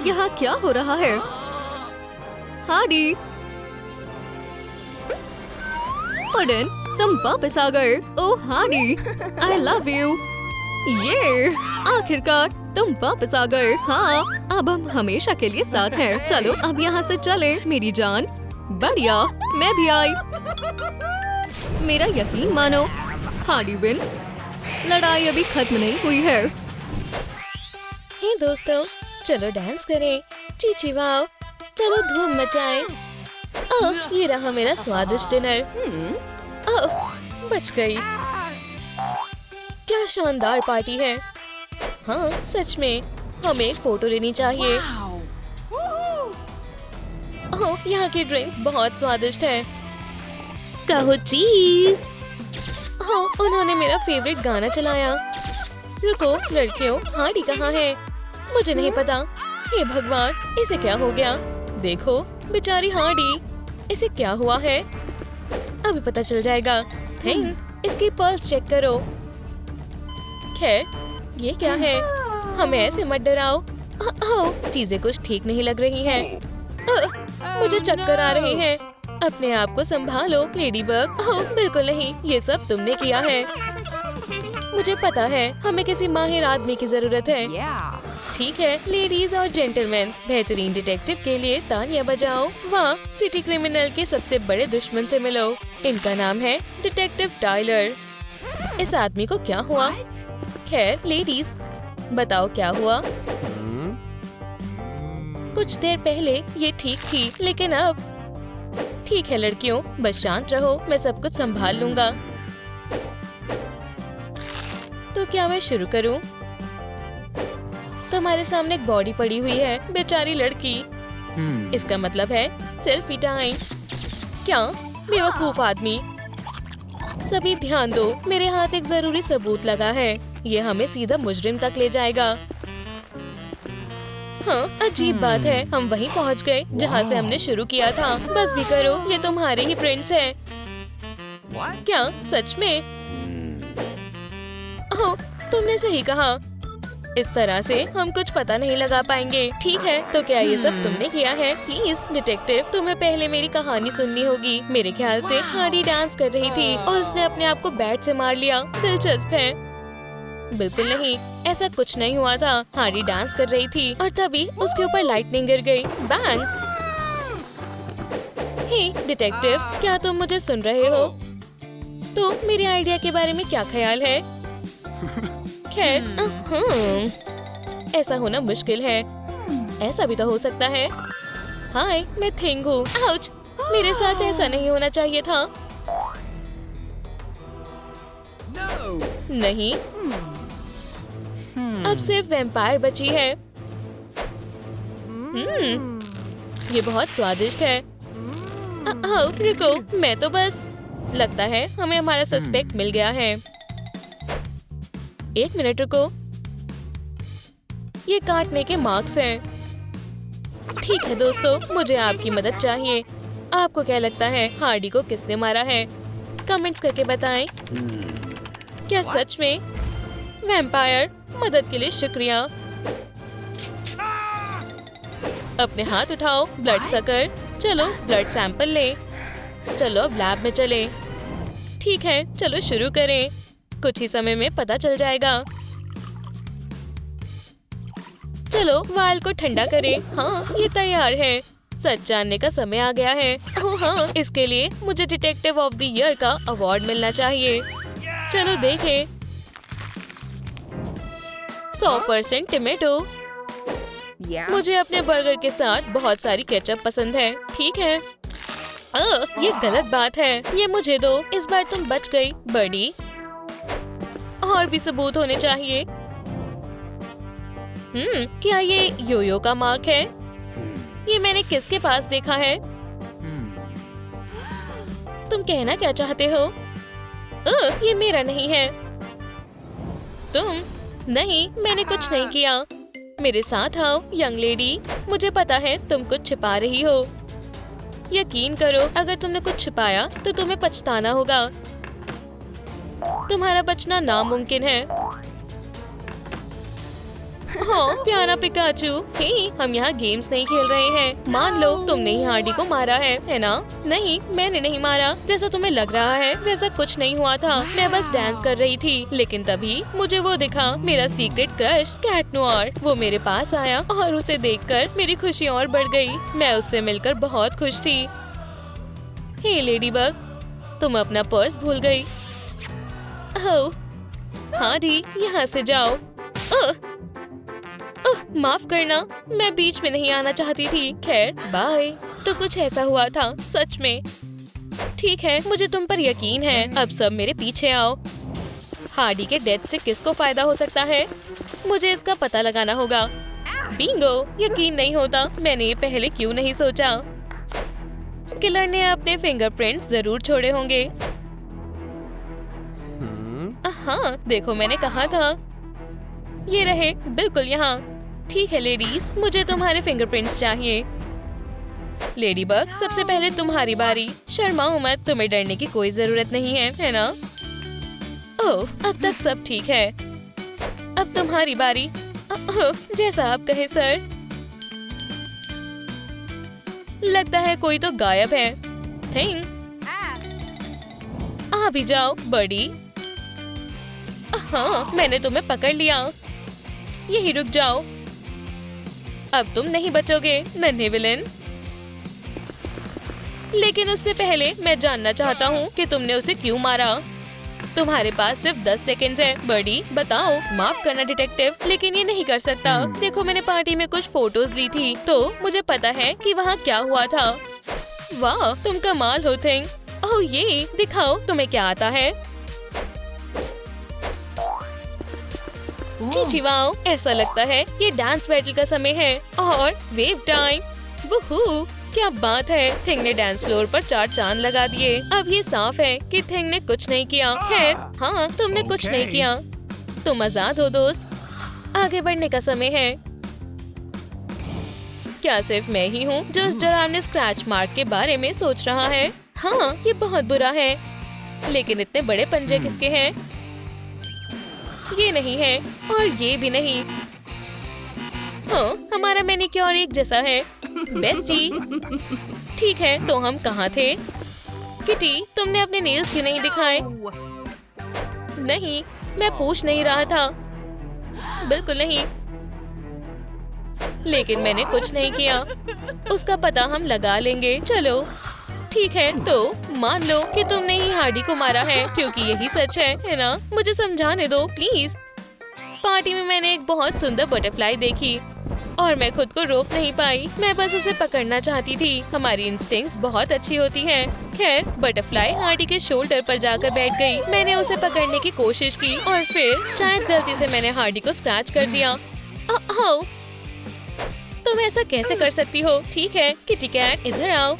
यहाँ क्या हो रहा है? हार्डी, पुडिन, तुम वापस आ गए। ओह हार्डी, आई लव यू। ये आखिरकार तुम वापस आ गए। हाँ, अब हम हमेशा के लिए साथ हैं। चलो अब यहाँ से चले मेरी जान। बढ़िया, मैं भी आई। मेरा यकीन मानो, हार्डी विन। लड़ाई अभी खत्म नहीं हुई है। हे दोस्तों, चलो डांस करें। चीची वाओ, चलो धूम मचाएं। ओह, ये रहा मेरा स्वादिष्ट डिनर। ओह, बच गई। क्या शानदार पार्टी है। हाँ सच में, हमें एक फोटो लेनी चाहिए। ओह, यहाँ की ड्रिंक्स बहुत स्वादिष्ट है। कहो चीज। हाँ, उन्होंने मेरा फेवरेट गाना चलाया। रुको लड़कियों, हार्डी कहाँ है? मुझे नहीं पता। हे भगवान, इसे क्या हो गया? देखो बेचारी हार्डी, इसे क्या हुआ है? अभी पता चल जाएगा। थिंक इसकी पल्स चेक करो। खैर, ये क्या है? हमें ऐसे मत डराओ। चीजें कुछ ठीक नहीं लग रही हैं। मुझे चक्कर आ रहे हैं। अपने आप को संभालो लेडी बग। बिल्कुल नहीं, ये सब तुमने किया है। मुझे पता है, हमें किसी माहिर आदमी की जरूरत है। ठीक है लेडीज और जेंटलमैन, बेहतरीन डिटेक्टिव के लिए तालियां बजाओ। वाह, सिटी क्रिमिनल के सबसे बड़े दुश्मन से मिलो। इनका नाम है डिटेक्टिव टाइलर। इस आदमी को क्या हुआ? खैर लेडीज, बताओ क्या हुआ? कुछ देर पहले ये ठीक थी, लेकिन अब ठीक है लड़कियों, बस शांत रहो, मैं सब कुछ संभाल लूंगा। तो क्या मैं शुरू करूं? तुम्हारे सामने एक बॉडी पड़ी हुई है, बेचारी लड़की। इसका मतलब है सेल्फी टाइम। क्या बेवकूफ आदमी। सभी ध्यान दो, मेरे हाथ एक जरूरी सबूत लगा है। ये हमें सीधा मुजरिम तक ले जाएगा। हाँ, अजीब बात है, हम वहीं पहुंच गए जहां से हमने शुरू किया था। बस भी करो, ये तुम्हारे ही प्रिंट्स हैं। क्या सच में? ओह, तुमने सही कहा। इस तरह से हम कुछ पता नहीं लगा पाएंगे। ठीक है, तो क्या ये सब तुमने किया है? प्लीज डिटेक्टिव, तुम्हें पहले मेरी कहानी सुननी होगी। मेरे ख्याल से हार्डी डांस कर रही थी और उसने अपने आप को बैट से मार लिया। दिलचस्प है। बिल्कुल नहीं, ऐसा कुछ नहीं हुआ था। हार्डी डांस कर रही थी और तभी उसके ऊपर लाइटनिंग गिर गई। बैंग। हे डिटेक्टिव, क्या तुम मुझे सुन रहे हो? तो मेरे आइडिया के बारे में क्या ख्याल है? खैर, ऐसा होना मुश्किल है। ऐसा भी तो हो सकता है। हाय, मैं थिंग हूँ। आउच, मेरे साथ ऐसा नहीं होना चाहिए था। नहीं, अब सिर्फ वैम्पायर बची है। ये बहुत स्वादिष्ट है। रुको, मैं तो बस, लगता है हमें हमारा सस्पेक्ट मिल गया है। एक मिनट रुको, ये काटने के मार्क्स हैं। ठीक है दोस्तों, मुझे आपकी मदद चाहिए। आपको क्या लगता है हार्डी को किसने मारा है? कमेंट्स करके बताएं। क्या सच में? वैम्पायर, मदद के लिए शुक्रिया। अपने हाथ उठाओ, ब्लड सकर। चलो ब्लड सैंपल ले। चलो अब लैब में चले। ठीक है, चलो शुरू करें। कुछ ही समय में पता चल जाएगा। चलो वाल को ठंडा करें। हाँ, ये तैयार है। सच जानने का समय आ गया है। ओह हाँ, इसके लिए मुझे डिटेक्टिव ऑफ द ईयर का अवार्ड मिलना चाहिए। चलो देखें। 100% टमेटो। मुझे अपने बर्गर के साथ बहुत सारी केचप पसंद है। ठीक है। ये गलत बात है। ये मुझे दो। इस बार तुम बच गई बड़ी। और भी सबूत होने चाहिए। क्या ये योयो का मार्क है? ये मैंने किसके पास देखा है? तुम कहना क्या चाहते हो? ये मेरा नहीं है। तुम? नहीं, मैंने कुछ नहीं किया। मेरे साथ आओ यंग लेडी। मुझे पता है तुम कुछ छिपा रही हो। यकीन करो, अगर तुमने कुछ छिपाया तो तुम्हें पछताना होगा। तुम्हारा बचना नामुमकिन है। हाँ, प्यारा पिकाचू। हे, हम यहाँ गेम्स नहीं खेल रहे हैं। मान लो तुमने ही हार्डी को मारा है ना? नहीं, मैंने नहीं मारा। जैसा तुम्हें लग रहा है वैसा कुछ नहीं हुआ था। मैं बस डांस कर रही थी, लेकिन तभी मुझे वो दिखा, मेरा सीक्रेट क्रश कैट नोयर। वो मेरे पास आया और उसे देखकर मेरी खुशी और बढ़ गई। मैं उससे मिलकर बहुत खुश थी। हे लेडीबग, तुम अपना पर्स भूल गई। ओह, हार्डी, यहाँ से जाओ। माफ करना, मैं बीच में नहीं आना चाहती थी। खैर, बाय। तो कुछ ऐसा हुआ था सच में। ठीक है, मुझे तुम पर यकीन है। अब सब मेरे पीछे आओ। हार्डी के डेथ से किसको फायदा हो सकता है? मुझे इसका पता लगाना होगा। बिंगो, यकीन नहीं होता, मैंने ये पहले क्यों नहीं सोचा। किलर ने अपने फिंगरप्रिंट्स जरूर छोड़े होंगे। हाँ, देखो मैंने कहा था। ये रहे, बिल्कुल यहाँ। ठीक है लेडीज, मुझे तुम्हारे फिंगरप्रिंट्स चाहिए। लेडीबग, सबसे पहले तुम्हारी बारी। शर्माओ मत, तुम्हें डरने की कोई जरूरत नहीं है ना? ओह, अब तक सब ठीक है। अब तुम्हारी बारी। जैसा आप कहे सर। लगता है कोई तो गायब है। थिंग, आ भी जाओ बड़ी। हाँ, मैंने तुम्हें पकड़ लिया। यही रुक जाओ। अब तुम नहीं बचोगे नन्हे विलेन। लेकिन उससे पहले मैं जानना चाहता हूँ कि तुमने उसे क्यों मारा। तुम्हारे पास सिर्फ 10 सेकंड्स है। बड़ी, बताओ। माफ करना डिटेक्टिव, लेकिन ये नहीं कर सकता। देखो, मैंने पार्टी में कुछ फोटोज ली थी, तो मुझे पता है कि वहाँ क्या हुआ था। वाह, तुम कमाल हो थिंग। ओह, ये दिखाओ तुम्हें क्या आता है। चीची वाओ, ऐसा लगता है ये डांस बैटल का समय है और वेव टाइम। वुहू, क्या बात है। थिंग ने डांस फ्लोर पर 4 चांद लगा दिए। अब ये साफ है कि थिंग ने कुछ नहीं किया। खैर, हाँ, तुमने कुछ नहीं किया। तुम आजाद हो दोस्त। आगे बढ़ने का समय है। क्या सिर्फ मैं ही हूँ जो इस डरावने स्क्रैच मार्क के बारे में सोच रहा है? हाँ, ये बहुत बुरा है। लेकिन इतने बड़े पंजे किसके हैं? ये नहीं है और ये भी नहीं। हाँ, हमारा मैनिक्योर एक जैसा है। बेस्टी, ठीक है, तो हम कहाँ थे? किटी, तुमने अपने नेल्स क्यों नहीं दिखाए? नहीं, मैं पूछ नहीं रहा था। बिल्कुल नहीं। लेकिन मैंने कुछ नहीं किया। उसका पता हम लगा लेंगे। चलो ठीक है, तो मान लो कि तुमने ही हार्डी को मारा है, क्योंकि यही सच है ना? मुझे समझाने दो प्लीज। पार्टी में मैंने एक बहुत सुंदर बटरफ्लाई देखी और मैं खुद को रोक नहीं पाई। मैं बस उसे पकड़ना चाहती थी। हमारी इंस्टिंक्ट्स बहुत अच्छी होती हैं। खैर, बटरफ्लाई हार्डी के शोल्डर पर जाकर बैठ गई। मैंने उसे पकड़ने की कोशिश की और फिर शायद गलती से मैंने हार्डी को स्क्रैच कर दिया। ओह, तुम ऐसा कैसे कर सकती हो? ठीक है किटी कैट, इधर आओ।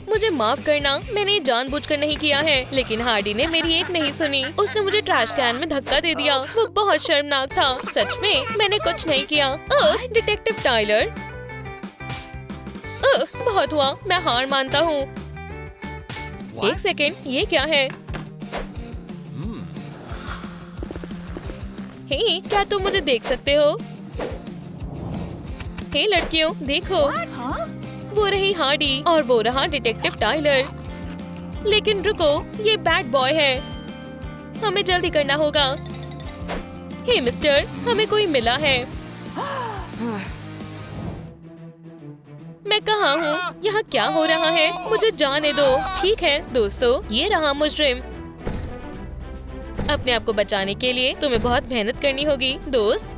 मुझे माफ करना, मैंने ये जानबूझकर नहीं किया है। लेकिन हार्डी ने मेरी एक नहीं सुनी। उसने मुझे ट्रैश कैन में धक्का दे दिया। वो बहुत शर्मनाक था। सच में मैंने कुछ नहीं किया। डिटेक्टिव टाइलर, बहुत हुआ, मैं हार मानता हूँ। एक सेकेंड, ये क्या है? हे, क्या तुम मुझे देख सकते हो? हे लड़कियों, देखो। वो रही हार्डी और वो रहा डिटेक्टिव टाइलर। लेकिन रुको, ये बैड बॉय है। हमें जल्दी करना होगा। हे मिस्टर, हमें कोई मिला है। मैं कहाँ हूँ? यहाँ क्या हो रहा है? मुझे जाने दो। ठीक है दोस्तों, ये रहा मुजरिम। अपने आप को बचाने के लिए तुम्हें बहुत मेहनत करनी होगी दोस्त।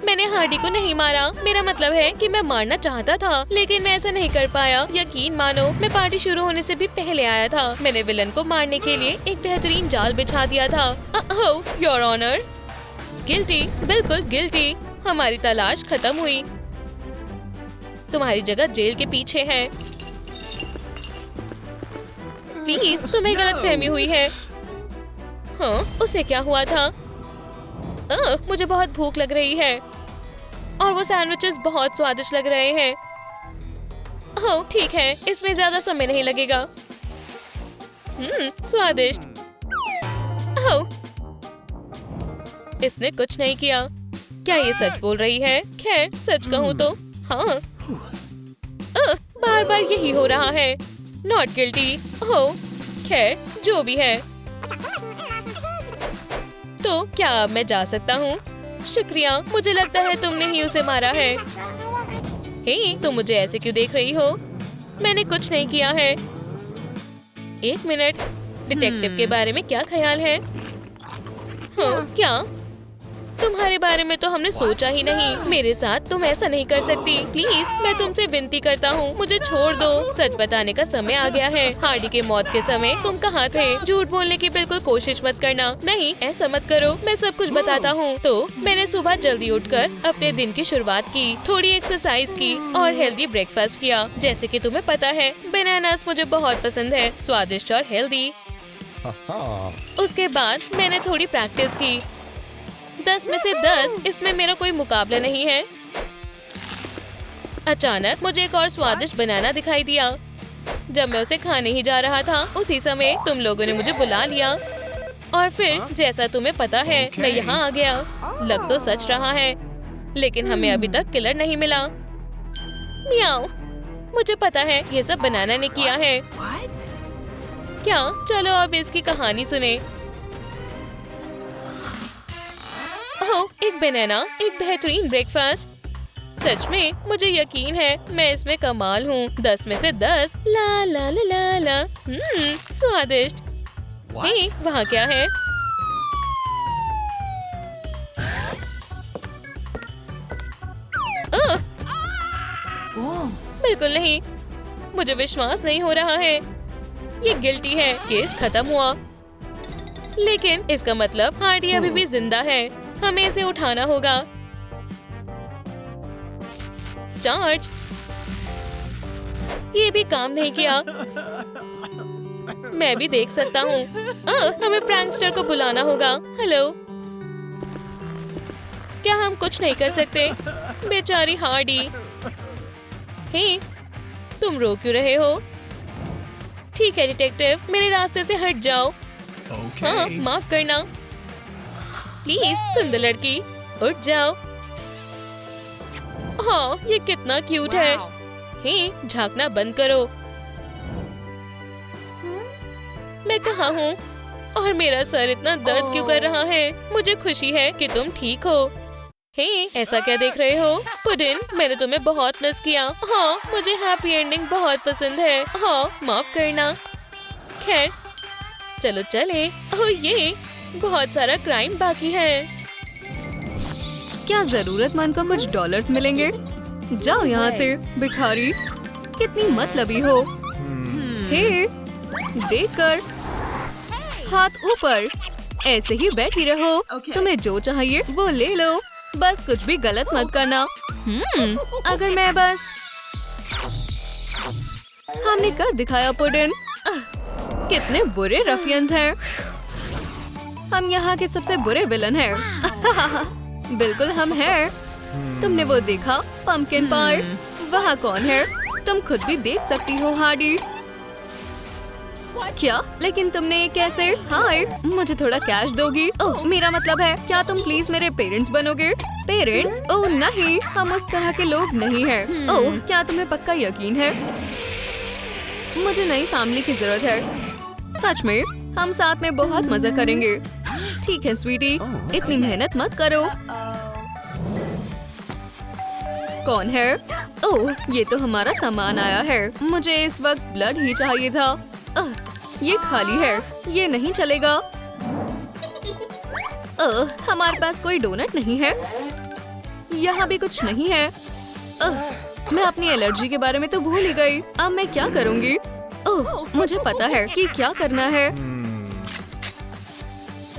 मैंने हार्डी को नहीं मारा। मेरा मतलब है कि मैं मारना चाहता था, लेकिन मैं ऐसा नहीं कर पाया। यकीन मानो, मैं पार्टी शुरू होने से भी पहले आया था। मैंने विलन को मारने के लिए एक बेहतरीन जाल बिछा दिया था। योर ऑनर, गिल्टी, बिल्कुल गिल्टी। हमारी तलाश खत्म हुई। तुम्हारी जगह जेल के पीछे है। प्लीज, तुम्हें गलतफहमी हुई है। हाँ, उसे क्या हुआ था? मुझे बहुत भूख लग रही है और वो सैंडविचेस बहुत स्वादिष्ट लग रहे हैं। ओह ठीक है, इसमें ज्यादा समय नहीं लगेगा। स्वादिष्ट। ओह, इसने कुछ नहीं किया। क्या ये सच बोल रही है? खैर, सच कहूँ तो हाँ। बार बार यही हो रहा है। Not guilty. ओह खैर, जो भी है। तो क्या अब मैं जा सकता हूँ? शुक्रिया, मुझे लगता है तुमने ही उसे मारा है। हे, तुम मुझे ऐसे क्यों देख रही हो? मैंने कुछ नहीं किया है। एक मिनट, डिटेक्टिव के बारे में क्या ख्याल है? हाँ, क्या? तुम्हारे बारे में तो हमने सोचा ही नहीं। मेरे साथ तुम ऐसा नहीं कर सकती। प्लीज, मैं तुमसे विनती करता हूँ, मुझे छोड़ दो। सच बताने का समय आ गया है। हार्डी के मौत के समय तुम कहाँ थे? झूठ बोलने की बिल्कुल कोशिश मत करना। नहीं, ऐसा मत करो, मैं सब कुछ बताता हूँ। तो मैंने सुबह जल्दी उठकर अपने दिन की शुरुआत की, थोड़ी एक्सरसाइज की और हेल्दी ब्रेकफास्ट किया। जैसे कि तुम्हें पता है, बनानास मुझे बहुत पसंद है, स्वादिष्ट और हेल्दी। उसके बाद मैंने थोड़ी प्रैक्टिस की। 10 में से 10, इसमें मेरा कोई मुकाबला नहीं है। अचानक मुझे एक और स्वादिष्ट बनाना दिखाई दिया। जब मैं उसे खाने ही जा रहा था, उसी समय तुम लोगों ने मुझे बुला लिया और फिर जैसा तुम्हें पता है, मैं यहाँ आ गया। लग तो सच रहा है, लेकिन हमें अभी तक किलर नहीं मिला। म्याऊ, मुझे पता है ये सब बनाना ने किया है। क्या? चलो अब इसकी कहानी सुने। ओह, एक बनाना, एक बेहतरीन ब्रेकफास्ट। सच में मुझे यकीन है मैं इसमें कमाल हूँ। 10 में से 10। ला ला ला ला ला। स्वादिष्ट। हे, वहाँ क्या है? बिल्कुल नहीं, मुझे विश्वास नहीं हो रहा है। ये गिल्टी है। केस खत्म हुआ। लेकिन इसका मतलब हार्डी अभी भी जिंदा है। हमें इसे उठाना होगा। जॉर्ज, ये भी काम नहीं किया। मैं भी देख सकता हूँ। हमें प्रैंकस्टर को बुलाना होगा। हेलो, क्या हम कुछ नहीं कर सकते? बेचारी हार्डी। हे, तुम रो क्यों रहे हो? ठीक है डिटेक्टिव, मेरे रास्ते से हट जाओ। हाँ, माफ करना। प्लीज सुंदर लड़की, उठ जाओ। हाँ, ये कितना क्यूट है। हे, झांकना बंद करो। मैं कहाँ हूँ और मेरा सर इतना दर्द क्यों कर रहा है? मुझे खुशी है कि तुम ठीक हो। हे, ऐसा क्या देख रहे हो? पुडिन, मैंने तुम्हें बहुत मिस किया। हाँ, मुझे हैप्पी एंडिंग बहुत पसंद है। हाँ, माफ करना। खैर, चलो चले। ओह ये, बहुत सारा क्राइम बाकी है। क्या जरूरतमंद को कुछ डॉलर्स मिलेंगे? जाओ यहाँ से, भिखारी। कितनी मतलबी हो। हे, देखकर हाथ ऊपर। ऐसे ही बैठी रहो। तुम्हें जो चाहिए वो ले लो, बस कुछ भी गलत मत करना। अगर मैं बस। हमने कर दिखाया पुडिन। कितने बुरे रफियंस हैं। हम यहाँ के सबसे बुरे विलन हैं। बिल्कुल हम हैं। तुमने वो देखा पंपकिन पाई? वहाँ कौन है? तुम खुद भी देख सकती हो हार्डी। क्या? लेकिन तुमने ये कैसे? हाय, मुझे थोड़ा कैश दोगी? ओह, मेरा मतलब है, क्या तुम प्लीज मेरे पेरेंट्स बनोगे? पेरेंट्स? ओह नहीं, हम उस तरह के लोग नहीं हैं। ओह, क्या तुम्हें पक्का यकीन है? मुझे नई फैमिली की जरूरत है। सच में, हम साथ में बहुत मजा करेंगे। ठीक है स्वीटी, इतनी मेहनत मत करो। कौन है? ओह, ये तो हमारा सामान आया है। मुझे इस वक्त ब्लड ही चाहिए था। ये खाली है, ये नहीं चलेगा। हमारे पास कोई डोनट नहीं है। यहाँ भी कुछ नहीं है। मैं अपनी एलर्जी के बारे में तो भूल ही गई। अब मैं क्या करूँगी? ओह, मुझे पता है कि क्या करना है।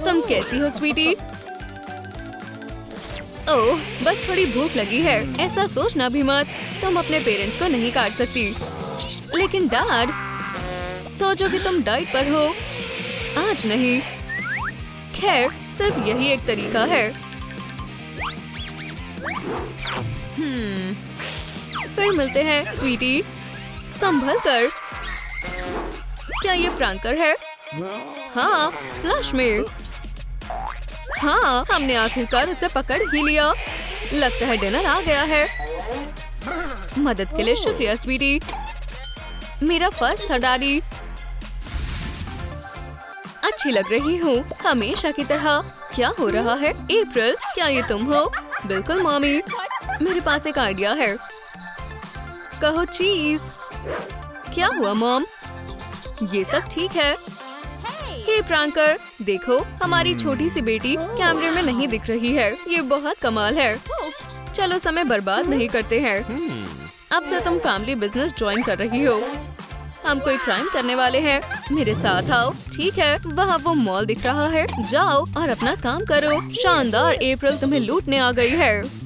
तुम कैसी हो स्वीटी? ओह, बस थोड़ी भूख लगी है। ऐसा सोचना भी मत, तुम अपने पेरेंट्स को नहीं काट सकती। लेकिन डैड, सोचो कि तुम डाइट पर हो। आज नहीं। खैर, सिर्फ यही एक तरीका है। फिर मिलते हैं स्वीटी। संभल कर। क्या ये प्रैंकर है? हाँ, फ्लश में। हाँ, हमने आखिरकार उसे पकड़ ही लिया। लगता है डिनर आ गया है। मदद के लिए शुक्रिया स्वीटी। मेरा फर्स्ट था डैडी। अच्छी लग रही हूँ, हमेशा की तरह। क्या हो रहा है? अप्रैल, क्या ये तुम हो? बिल्कुल मॉमी, मेरे पास एक आइडिया है। कहो चीज। क्या हुआ मॉम? ये सब ठीक है। हे प्रैंकर, देखो हमारी छोटी सी बेटी कैमरे में नहीं दिख रही है। ये बहुत कमाल है। चलो समय बर्बाद नहीं करते हैं। अब से तुम फैमिली बिजनेस ज्वाइन कर रही हो। हम कोई क्राइम करने वाले हैं। मेरे साथ आओ। ठीक है, वहाँ वो मॉल दिख रहा है। जाओ और अपना काम करो। शानदार, अप्रैल तुम्हें लूटने आ गई है।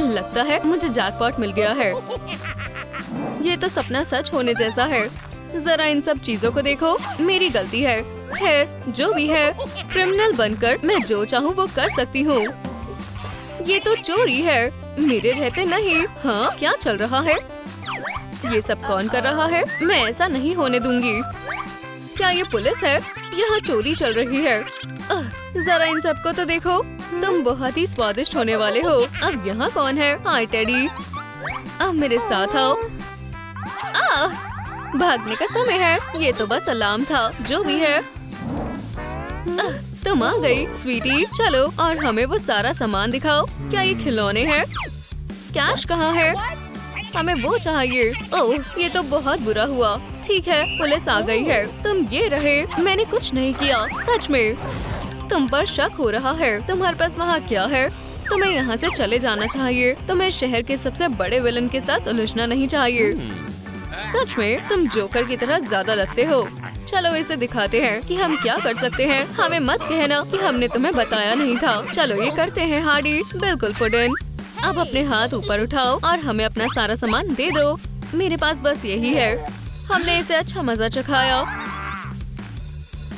लगता है मुझे जैकपॉट मिल गया है। ये तो सपना सच होने जैसा है। जरा इन सब चीजों को देखो। मेरी गलती है। खैर, जो भी है, क्रिमिनल बनकर मैं जो चाहूँ वो कर सकती हूँ। ये तो चोरी है, मेरे रहते नहीं। हाँ, क्या चल रहा है? ये सब कौन कर रहा है? मैं ऐसा नहीं होने दूंगी। क्या ये पुलिस है? यहाँ चोरी चल रही है। जरा इन सबको तो देखो। तुम बहुत ही स्वादिष्ट होने वाले हो। अब यहाँ कौन है? हाय टेडी, अब मेरे साथ आओ। भागने का समय है। ये तो बस अलार्म था। जो भी है, तुम आ गई स्वीटी। चलो और हमें वो सारा सामान दिखाओ। क्या ये खिलौने हैं? कैश कहाँ है? हमें वो चाहिए। ओह, ये तो बहुत बुरा हुआ। ठीक है, पुलिस आ गई है। तुम ये रहे। मैंने कुछ नहीं किया, सच में। तुम पर शक हो रहा है। तुम्हारे पास वहाँ क्या है? तुम्हें यहाँ से चले जाना चाहिए। तुम्हें शहर के सबसे बड़े विलन के साथ उलझना नहीं चाहिए। सच में तुम जोकर की तरह ज्यादा लगते हो। चलो इसे दिखाते हैं कि हम क्या कर सकते हैं। हमें मत कहना कि हमने तुम्हें बताया नहीं था। चलो ये करते हैं हार्डी। बिल्कुल पुडिन। अब अपने हाथ ऊपर उठाओ और हमें अपना सारा सामान दे दो। मेरे पास बस यही है। हमने इसे अच्छा मजा चखाया।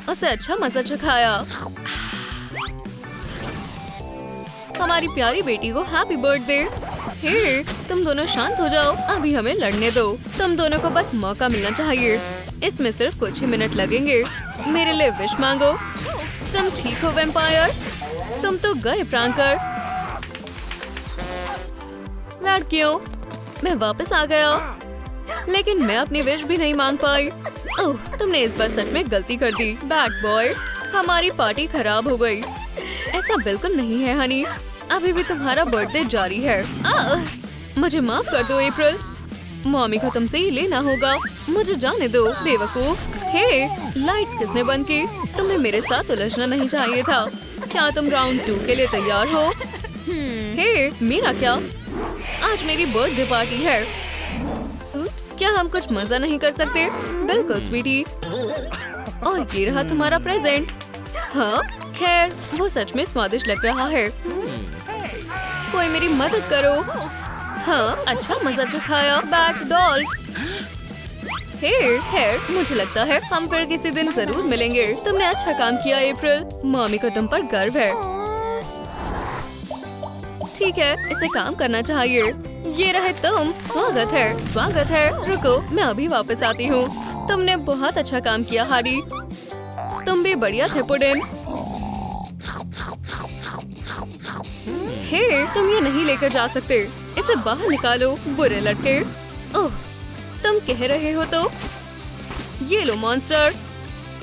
उसे अच्छा मजा चखाया। हमारी प्यारी बेटी को हैप्पी बर्थडे। हे, तुम दोनों शांत हो जाओ। अभी हमें लड़ने दो। तुम दोनों को बस मौका मिलना चाहिए। इसमें सिर्फ कुछ ही मिनट लगेंगे। मेरे लिए विश मांगो। तुम ठीक हो वैम्पायर? तुम तो गए प्रैंकर। लड़कियों, मैं वापस आ गया। लेकिन मैं अपनी विश भी नहीं मांग पाई। ओह, तुमने इस बार सच में गलती कर दी। बैड बॉय, हमारी पार्टी खराब हो गई। ऐसा बिल्कुल नहीं है हनी, अभी भी तुम्हारा बर्थडे जारी है। मुझे माफ कर दो अप्रैल। मॉमी को तुमसे ही लेना होगा। मुझे जाने दो बेवकूफ। हे, लाइट्स किसने बंद की? तुम्हें मेरे साथ उलझना नहीं चाहिए था। क्या तुम राउंड 2 के लिए तैयार हो? हे, मेरा क्या? आज मेरी बर्थडे पार्टी है। क्या हम कुछ मजा नहीं कर सकते? बिल्कुल स्वीटी। और ये रहा तुम्हारा प्रेजेंट। हाँ, खैर वो सच में स्वादिष्ट लग रहा है। कोई मेरी मदद करो। हाँ, अच्छा मजा चखाया। Bat doll. खैर मुझे लगता है हम फिर किसी दिन जरूर मिलेंगे। तुमने अच्छा काम किया अप्रैल। मम्मी को तुम पर गर्व है। ठीक है, इसे काम करना चाहिए। ये रहे तुम। स्वागत है, स्वागत है। रुको, मैं अभी वापस आती हूँ। तुमने बहुत अच्छा काम किया हार्डी। तुम भी बढ़िया थे पुडिन। हे, तुम ये नहीं लेकर जा सकते। इसे बाहर निकालो, बुरे लड़के। ओह, तुम कह रहे हो तो? ये लो मॉन्स्टर।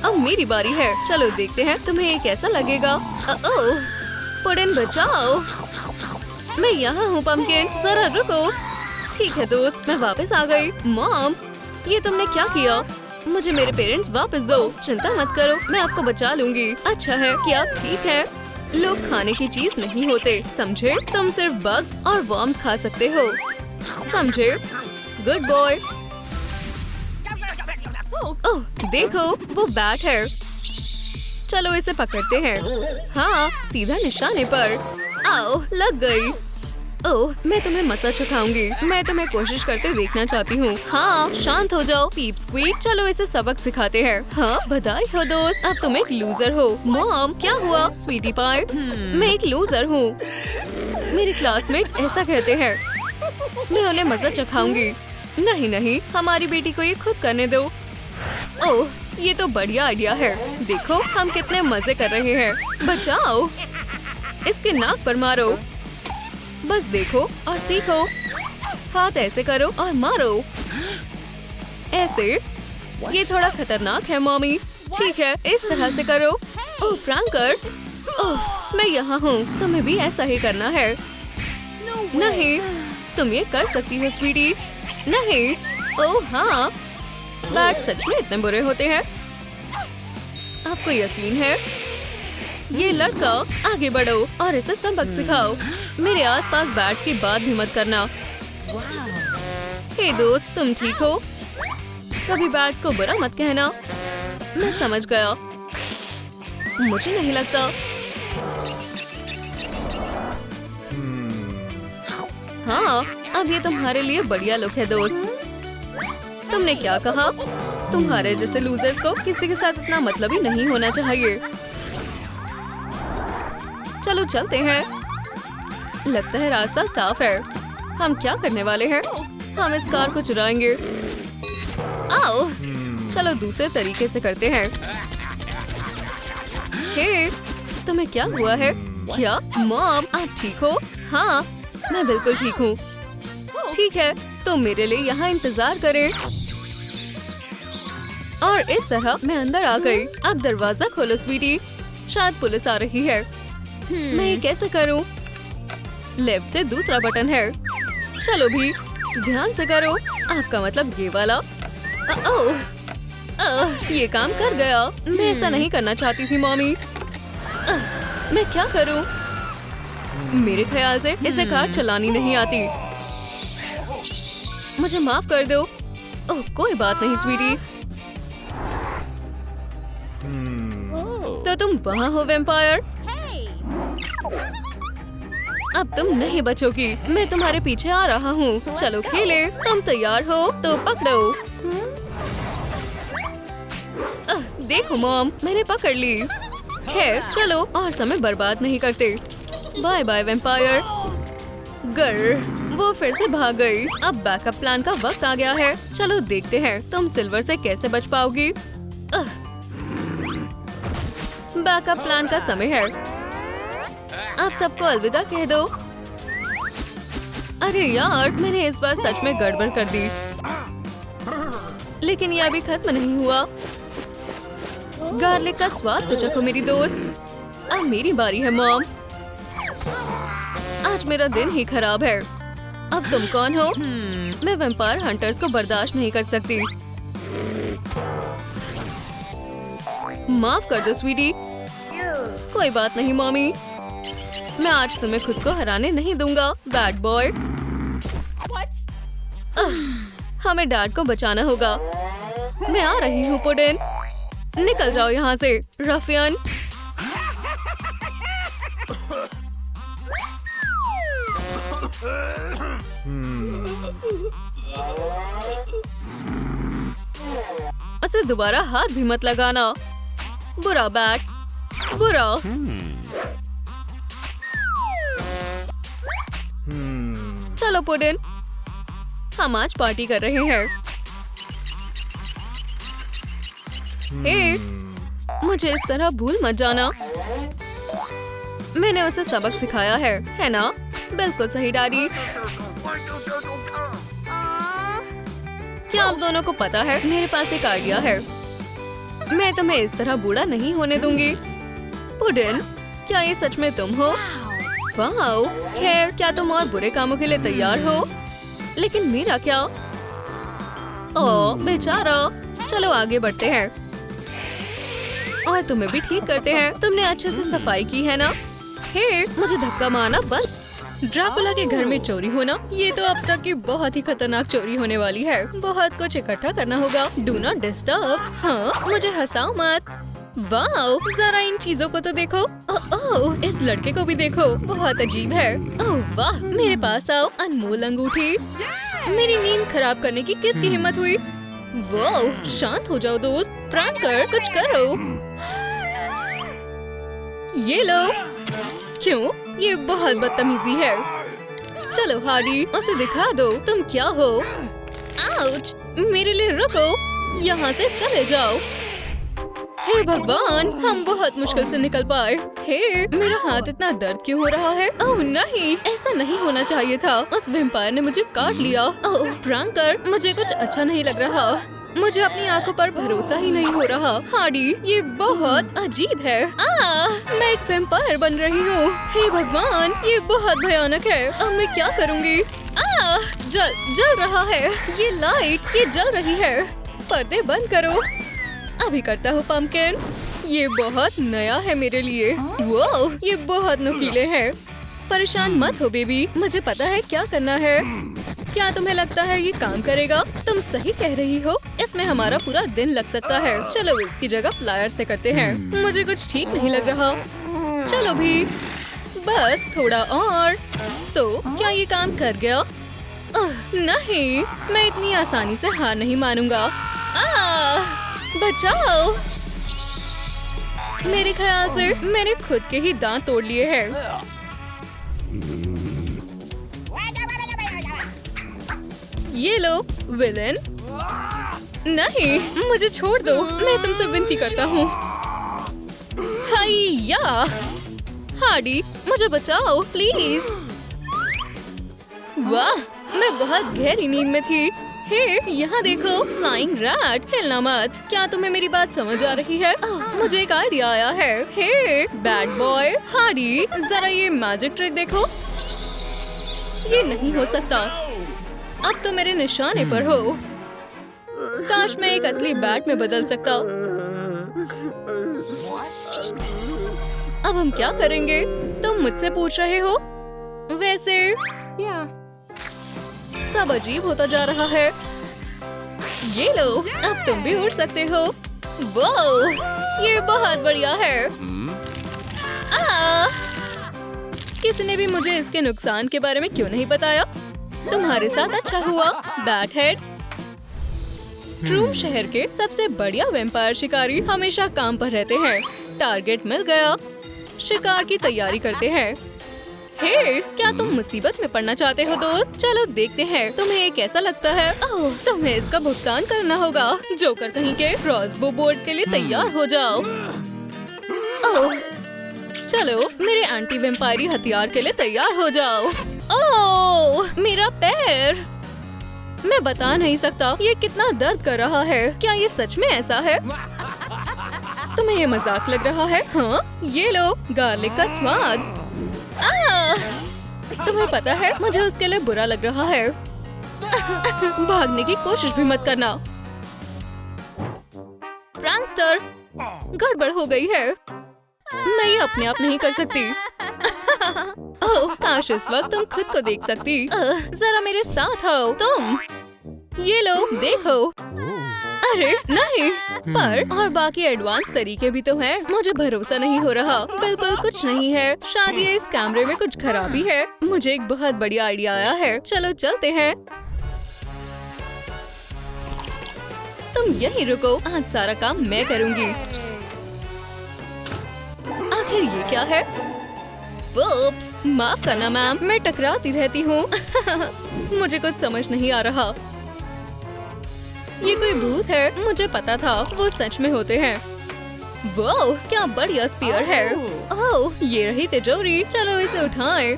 अब मेरी बारी है। चलो देखते हैं तुम्हें ये कैसा लगेगा। ओह, पुडिन बचाओ। मैं यहाँ हूँ पम्पकिन, जरा रुको। ठीक है दोस्त, मैं वापस आ गई। मॉम, ये तुमने क्या किया? मुझे मेरे पेरेंट्स वापस दो। चिंता मत करो, मैं आपको बचा लूंगी। अच्छा है कि आप ठीक हैं। लोग खाने की चीज नहीं होते, समझे? तुम सिर्फ बग्स और वर्म्स खा सकते हो, समझे? Good boy. ओह, देखो वो बैट है। चलो इसे पकड़ते हैं। हाँ, सीधा निशाने पर। आओ, लग गई। ओह, मैं तुम्हें मसा चखाऊंगी। मैं तुम्हें कोशिश करके देखना चाहती हूँ। हाँ, शांत हो जाओ पीप स्क्वीक। चलो इसे सबक सिखाते हैं। हाँ, बधाई हो दोस्त, अब तुम एक लूजर हो। मॉम, क्या हुआ? स्वीटी पाई, मैं एक लूजर हूँ। मेरे क्लासमेट्स ऐसा कहते हैं। मैं उन्हें मजा चखाऊंगी। नहीं नहीं, हमारी बेटी को ये खुद करने दो। ओह, ये तो बढ़िया आइडिया है। देखो हम कितने मजे कर रहे हैं। बचाओ, इसके नाक पर मारो। बस देखो और सीखो। हाथ ऐसे करो और मारो। ऐसे। ये थोड़ा खतरनाक है मॉमी। ठीक है, इस तरह से करो। ओह फ्रैंकर, ओह मैं यहाँ हूँ। तुम्हें भी ऐसा ही करना है। नहीं, तुम ये कर सकती हो स्वीटी। नहीं। ओह हाँ, बैट सच में इतने बुरे होते हैं। आपको यकीन है? ये लड़का, आगे बढ़ो और इसे सबक सिखाओ। मेरे आसपास बैट्स की बात भी मत करना। हे दोस्त, तुम ठीक हो? कभी बैट्स को बुरा मत कहना। मैं समझ गया। मुझे नहीं लगता। हाँ, अब ये तुम्हारे लिए बढ़िया लुक है दोस्त। तुमने क्या कहा? तुम्हारे जैसे लूजर्स को किसी के साथ इतना मतलब ही नहीं होना चाहिए। चलो चलते हैं। लगता है रास्ता साफ है। हम क्या करने वाले हैं? हम इस कार को चुराएंगे। आओ, चलो दूसरे तरीके से करते हैं। हे, तुम्हें क्या हुआ है? क्या मॉम, आप ठीक हो? हाँ, मैं बिल्कुल ठीक हूँ। ठीक है, तो मेरे लिए यहाँ इंतजार करें। और इस तरह मैं अंदर आ गई। अब दरवाजा खोलो स्वीटी, शायद पुलिस आ रही है। मैं ये कैसे करूं? लेफ्ट से दूसरा बटन है। चलो भी, ध्यान से करो। आपका मतलब ये वाला। ये काम कर गया। मैं ऐसा नहीं करना चाहती थी मॉमी। मैं क्या करूं? मेरे ख्याल से इसे कार चलानी नहीं आती। मुझे माफ कर दो। ओह, कोई बात नहीं स्वीटी। तो तुम वहाँ हो वैम्पायर? अब तुम नहीं बचोगी। मैं तुम्हारे पीछे आ रहा हूँ। चलो खेले। तुम तैयार हो तो पकड़ो। देखो मॉम, मैंने पकड़ ली। खैर चलो और समय बर्बाद नहीं करते। Bye bye vampire. गर, वो फिर से भाग गई। अब बैकअप प्लान का वक्त आ गया है। चलो देखते हैं तुम सिल्वर से कैसे बच पाओगी। बैकअप प्लान का समय है। आप सबको अलविदा कह दो। अरे यार, मैंने इस बार सच में गड़बड़ कर दी। लेकिन ये अभी खत्म नहीं हुआ। गार्लिक का स्वाद तो चखो मेरी दोस्त। अब मेरी बारी है मॉम। आज मेरा दिन ही खराब है। अब तुम कौन हो? मैं वैम्पायर हंटर्स को बर्दाश्त नहीं कर सकती। माफ कर दो स्वीटी। कोई बात नहीं मॉमी, मैं आज तुम्हें खुद को हराने नहीं दूंगा बैड बॉय। हमें डैड को बचाना होगा। मैं आ रही हूँ पुडिन। निकल जाओ यहाँ से रफियन। उसे दोबारा हाथ भी मत लगाना। बुरा बैट, बुरा। चलो पुडिन, हम आज पार्टी कर रहे हैं। हे, मुझे इस तरह भूल मत जाना। मैंने उसे सबक सिखाया है ना? बिल्कुल सही डैडी। क्या आप दोनों को पता है, मेरे पास एक आइडिया है। मैं तुम्हें इस तरह बूढ़ा नहीं होने दूंगी। पुडिन, क्या ये सच में तुम हो? वाओ, खैर क्या तुम और बुरे कामों के लिए तैयार हो? लेकिन मेरा क्या? ओह बेचारा। चलो आगे बढ़ते हैं और तुम्हें भी ठीक करते हैं। तुमने अच्छे से सफाई की है ना? हे, मुझे धक्का मारना बंद। ड्रैकुला के घर में चोरी होना, ये तो अब तक की बहुत ही खतरनाक चोरी होने वाली है। बहुत कुछ इकट्ठा करना होगा। Do not disturb. हाँ, मुझे हंसाओ मत। वाओ, जरा इन चीजों को तो देखो। ओह, इस लड़के को भी देखो, बहुत अजीब है। ओह वाह, मेरे पास आओ। अनमोल अंगूठी। मेरी नींद खराब करने की किसकी हिम्मत हुई? वाओ, शांत हो जाओ दोस्त, प्रैंक कर, कुछ करो। ये लो। क्यों? ये बहुत बदतमीजी है। चलो हार्डी, उसे दिखा दो तुम क्या हो। आउच, मेरे लिए रुको, यहाँ से चले जाओ। हे भगवान, हम बहुत मुश्किल से निकल पाए। हे, मेरा हाथ इतना दर्द क्यों हो रहा है? ओह नहीं, ऐसा नहीं होना चाहिए था। उस वैम्पायर ने मुझे काट लिया। ओह प्रैंकर, मुझे कुछ अच्छा नहीं लग रहा। मुझे अपनी आंखों पर भरोसा ही नहीं हो रहा। हार्डी, ये बहुत अजीब है। मैं एक वैम्पायर बन रही हूँ। हे भगवान, ये बहुत भयानक है। अब मैं क्या करूँगी? जल रहा है। ये लाइट, ये जल रही है। पर्दे बंद करो। अभी करता हूँ पम्पकिन। ये बहुत नया है मेरे लिए। वो ये बहुत नुकीले हैं। परेशान मत हो बेबी, मुझे पता है क्या करना है। क्या तुम्हें लगता है ये काम करेगा? तुम सही कह रही हो, इसमें हमारा पूरा दिन लग सकता है। चलो इसकी जगह फ्लायर से करते हैं। मुझे कुछ ठीक नहीं लग रहा। चलो भी, बस थोड़ा और। तो क्या ये काम कर गया? नहीं, मैं इतनी आसानी से हार नहीं मानूंगा। बचाओ! मेरे ख्याल से मैंने खुद के ही दांत तोड़ लिए हैं। ये लो विलन। नहीं, मुझे छोड़ दो, मैं तुमसे विनती करता हूँ। हाइया! हार्डी, मुझे बचाओ प्लीज। वाह, मैं बहुत गहरी नींद में थी। हे, यहाँ देखो, फ्लाइंग रैट। हिलना मत। क्या तुम्हें मेरी बात समझ आ रही है? मुझे एक आइडिया आया है। हे, बैड बॉय। हार्डी, जरा ये मैजिक ट्रिक देखो। ये नहीं हो सकता। अब तो मेरे निशाने पर हो। काश मैं एक असली बैट में बदल सकता। अब हम क्या करेंगे? तुम मुझसे पूछ रहे हो? वैसे सब अजीब होता जा रहा है। ये लो, अब तुम भी उड़ सकते हो। वाओ, ये बहुत बढ़िया है। किसी ने भी मुझे इसके नुकसान के बारे में क्यों नहीं बताया? तुम्हारे साथ अच्छा हुआ, बैट हेड। ट्रूम शहर के सबसे बढ़िया वैम्पायर शिकारी हमेशा काम पर रहते हैं। टारगेट मिल गया, शिकार की तैयारी करते हैं। हे, क्या तुम मुसीबत में पड़ना चाहते हो दोस्त? चलो देखते हैं तुम्हें ये कैसा लगता है। ओह, तुम्हें इसका भुगतान करना होगा। जोकर कहीं के, क्रॉसबो बोर्ड के लिए तैयार हो जाओ। ओह, चलो मेरे एंटी वेम्पायरी हथियार के लिए तैयार हो जाओ। ओह, मेरा पैर। मैं बता नहीं सकता ये कितना दर्द कर रहा है। क्या ये सच में ऐसा है? तुम्हें ये मजाक लग रहा है? हाँ, ये लो, गार्लिक का स्वाद। तुम्हें पता है, मुझे उसके लिए बुरा लग रहा है। भागने की कोशिश भी मत करना। प्रैंकस्टर, गड़बड़ हो गई है। मैं ये अपने आप नहीं कर सकती। ओह, काश इस वक्त तुम खुद को देख सकती। जरा मेरे साथ आओ तुम। ये लो, देखो। अरे नहीं, पर और बाकी एडवांस तरीके भी तो हैं। मुझे भरोसा नहीं हो रहा। बिल्कुल कुछ नहीं है। शायद ये इस कैमरे में कुछ खराबी है। मुझे एक बहुत बढ़िया आइडिया आया है। चलो चलते हैं। तुम यहीं रुको, आज सारा काम मैं करूंगी। आखिर ये क्या है? वुप्स, माफ करना मैम, मैं टकराती रहती हूँ। मुझे कुछ समझ नहीं आ रहा। ये कोई भूत है, मुझे पता था, वो सच में होते हैं। वाह, क्या बढ़िया स्पीयर है। ओह, ये रही तिजोरी, चलो इसे उठाएं।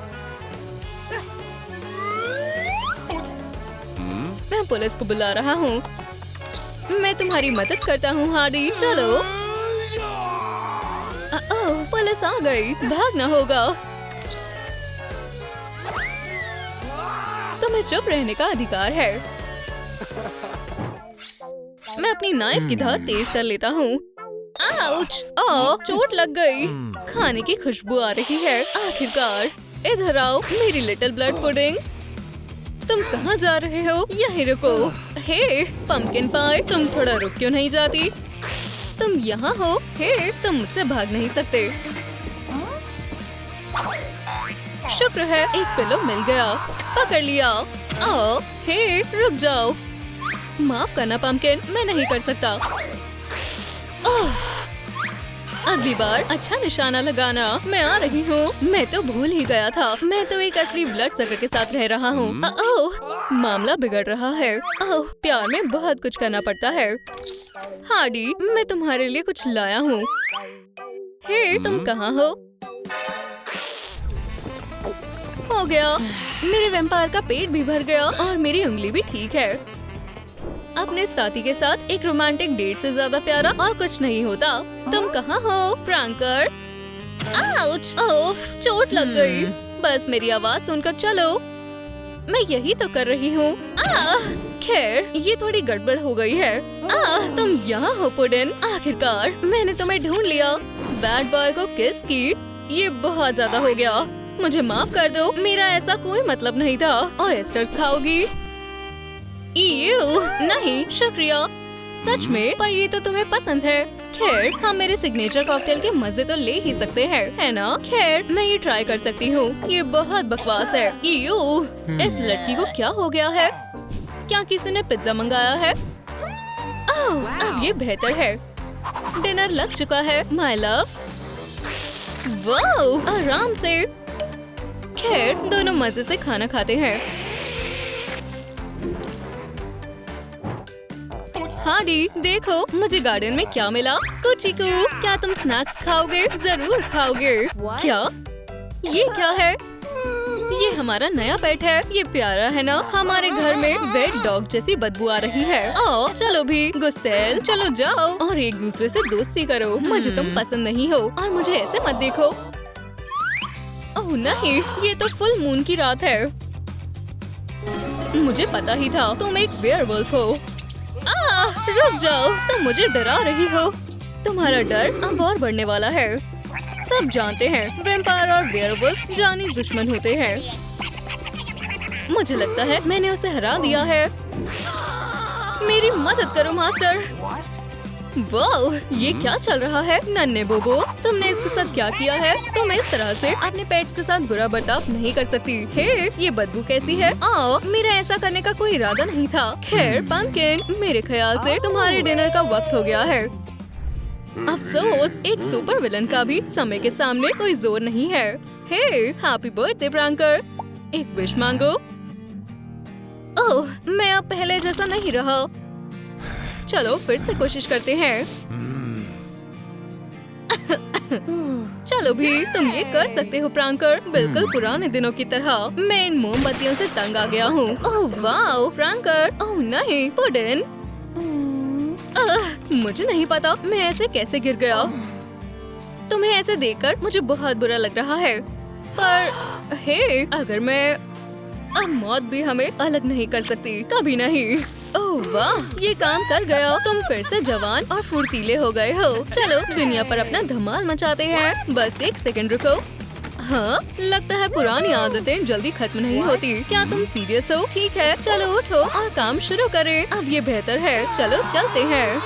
मैं पुलिस को बुला रहा हूँ। मैं तुम्हारी मदद करता हूँ हार्डी, चलो। ओह, पुलिस आ गई, भागना होगा। तुम्हें चुप रहने का अधिकार है। मैं अपनी नाइफ की धार तेज कर लेता हूँ। आउच! चोट लग गई। खाने की खुशबू आ रही है। आखिरकार, इधर आओ मेरी लिटिल ब्लड पुडिंग। तुम कहाँ जा रहे हो? यहीं रुको। हे, पम्पकिन पाई, तुम थोड़ा रुक क्यों नहीं जाती? तुम यहाँ हो? हे, तुम मुझसे भाग नहीं सकते। शुक्र है एक पिलो मिल गया। पकड़ लिया। आओ, हे, रुक जाओ। माफ करना पंपकिन, मैं नहीं कर सकता। ओह, अगली बार अच्छा निशाना लगाना। मैं आ रही हूँ। मैं तो भूल ही गया था, मैं तो एक असली ब्लड सकर के साथ रह रहा हूँ। ओह, मामला बिगड़ रहा है। ओह, प्यार में बहुत कुछ करना पड़ता है। हार्डी, मैं तुम्हारे लिए कुछ लाया हूँ। हे, तुम कहाँ हो? हो गया, मेरे वैम्पायर का पेट भी भर गया और मेरी उंगली भी ठीक है। अपने साथी के साथ एक रोमांटिक डेट से ज्यादा प्यारा और कुछ नहीं होता। तुम कहाँ हो, प्रैंकर? आउच! ओफ, चोट लग गई। बस मेरी आवाज सुनकर चलो। मैं यही तो कर रही हूँ। खैर, ये थोड़ी गड़बड़ हो गई है। तुम यहाँ हो पुडिन। आखिरकार मैंने तुम्हें ढूंढ लिया। बैड बॉय को किस की? ये बहुत ज्यादा हो गया। मुझे माफ कर दो, मेरा ऐसा कोई मतलब नहीं था। ऑयस्टर्स खाओगी? नहीं, शुक्रिया। सच में? पर ये तो तुम्हें पसंद है। खैर, हम मेरे सिग्नेचर कॉकटेल के मजे तो ले ही सकते हैं, है ना? खैर, मैं ये ट्राई कर सकती हूँ। ये बहुत बकवास है। इस लड़की को क्या हो गया है? क्या किसी ने पिज्जा मंगाया है? ओह, अब ये बेहतर है। डिनर लग चुका है, माय लव। वाओ, आराम से। खैर, दोनों मजे से खाना खाते हैं। हार्डी, देखो मुझे गार्डन में क्या मिला। कुचिकू, क्या तुम स्नैक्स खाओगे? जरूर खाओगे। क्या? ये क्या है? ये हमारा नया पेट है। ये प्यारा है ना? हमारे घर में वेट डॉग जैसी बदबू आ रही है। आओ, चलो भी गुस्सेल, चलो जाओ और एक दूसरे से दोस्ती करो। मुझे तुम पसंद नहीं हो और मुझे ऐसे मत देखो। ओह नहीं, ये तो फुल मून की रात है। मुझे पता ही था तुम एक वेयरवुल्फ हो। रुक जाओ, तुम मुझे डरा रही हो। तुम्हारा डर अब और बढ़ने वाला है। सब जानते हैं वैम्पायर और वेयरवुल्फ जानी दुश्मन होते हैं। मुझे लगता है मैंने उसे हरा दिया है। मेरी मदद करो मास्टर। वाह, ये क्या चल रहा है? नन्हे बोबो, तुमने इसके साथ क्या किया है? तुम इस तरह से अपने पेट्स के साथ बुरा बर्ताव नहीं कर सकती। हे, ये बदबू कैसी है? आओ, मेरा ऐसा करने का कोई इरादा नहीं था। खैर पंपकिन, मेरे ख्याल से तुम्हारे डिनर का वक्त हो गया है। अफसोस, एक सुपर विलन का भी समय के सामने कोई जोर नहीं है। हे, हैप्पी बर्थडे प्रैंकर। एक विश मांगो। ओह, मैं अब पहले जैसा नहीं रहा। चलो फिर से कोशिश करते हैं। चलो भी, तुम ये कर सकते हो प्रैंकर, बिल्कुल पुराने दिनों की तरह। मैं इन मोमबत्तियों से तंग आ गया हूँ। Oh wow प्रैंकर। ओह नहीं, पुडिन। मुझे नहीं पता मैं ऐसे कैसे गिर गया। तुम्हें ऐसे देखकर मुझे बहुत बुरा लग रहा है। पर हे, अगर मैं अब मौत भी हमें अलग नहीं कर सकती, कभी नहीं। ओह वाह, ये काम कर गया। तुम फिर से जवान और फुर्तीले हो गए हो। चलो दुनिया पर अपना धमाल मचाते हैं। बस एक सेकंड रुको। हाँ, लगता है पुरानी आदतें जल्दी खत्म नहीं होती। क्या तुम सीरियस हो? ठीक है, चलो उठो और काम शुरू करें। अब ये बेहतर है। चलो चलते हैं।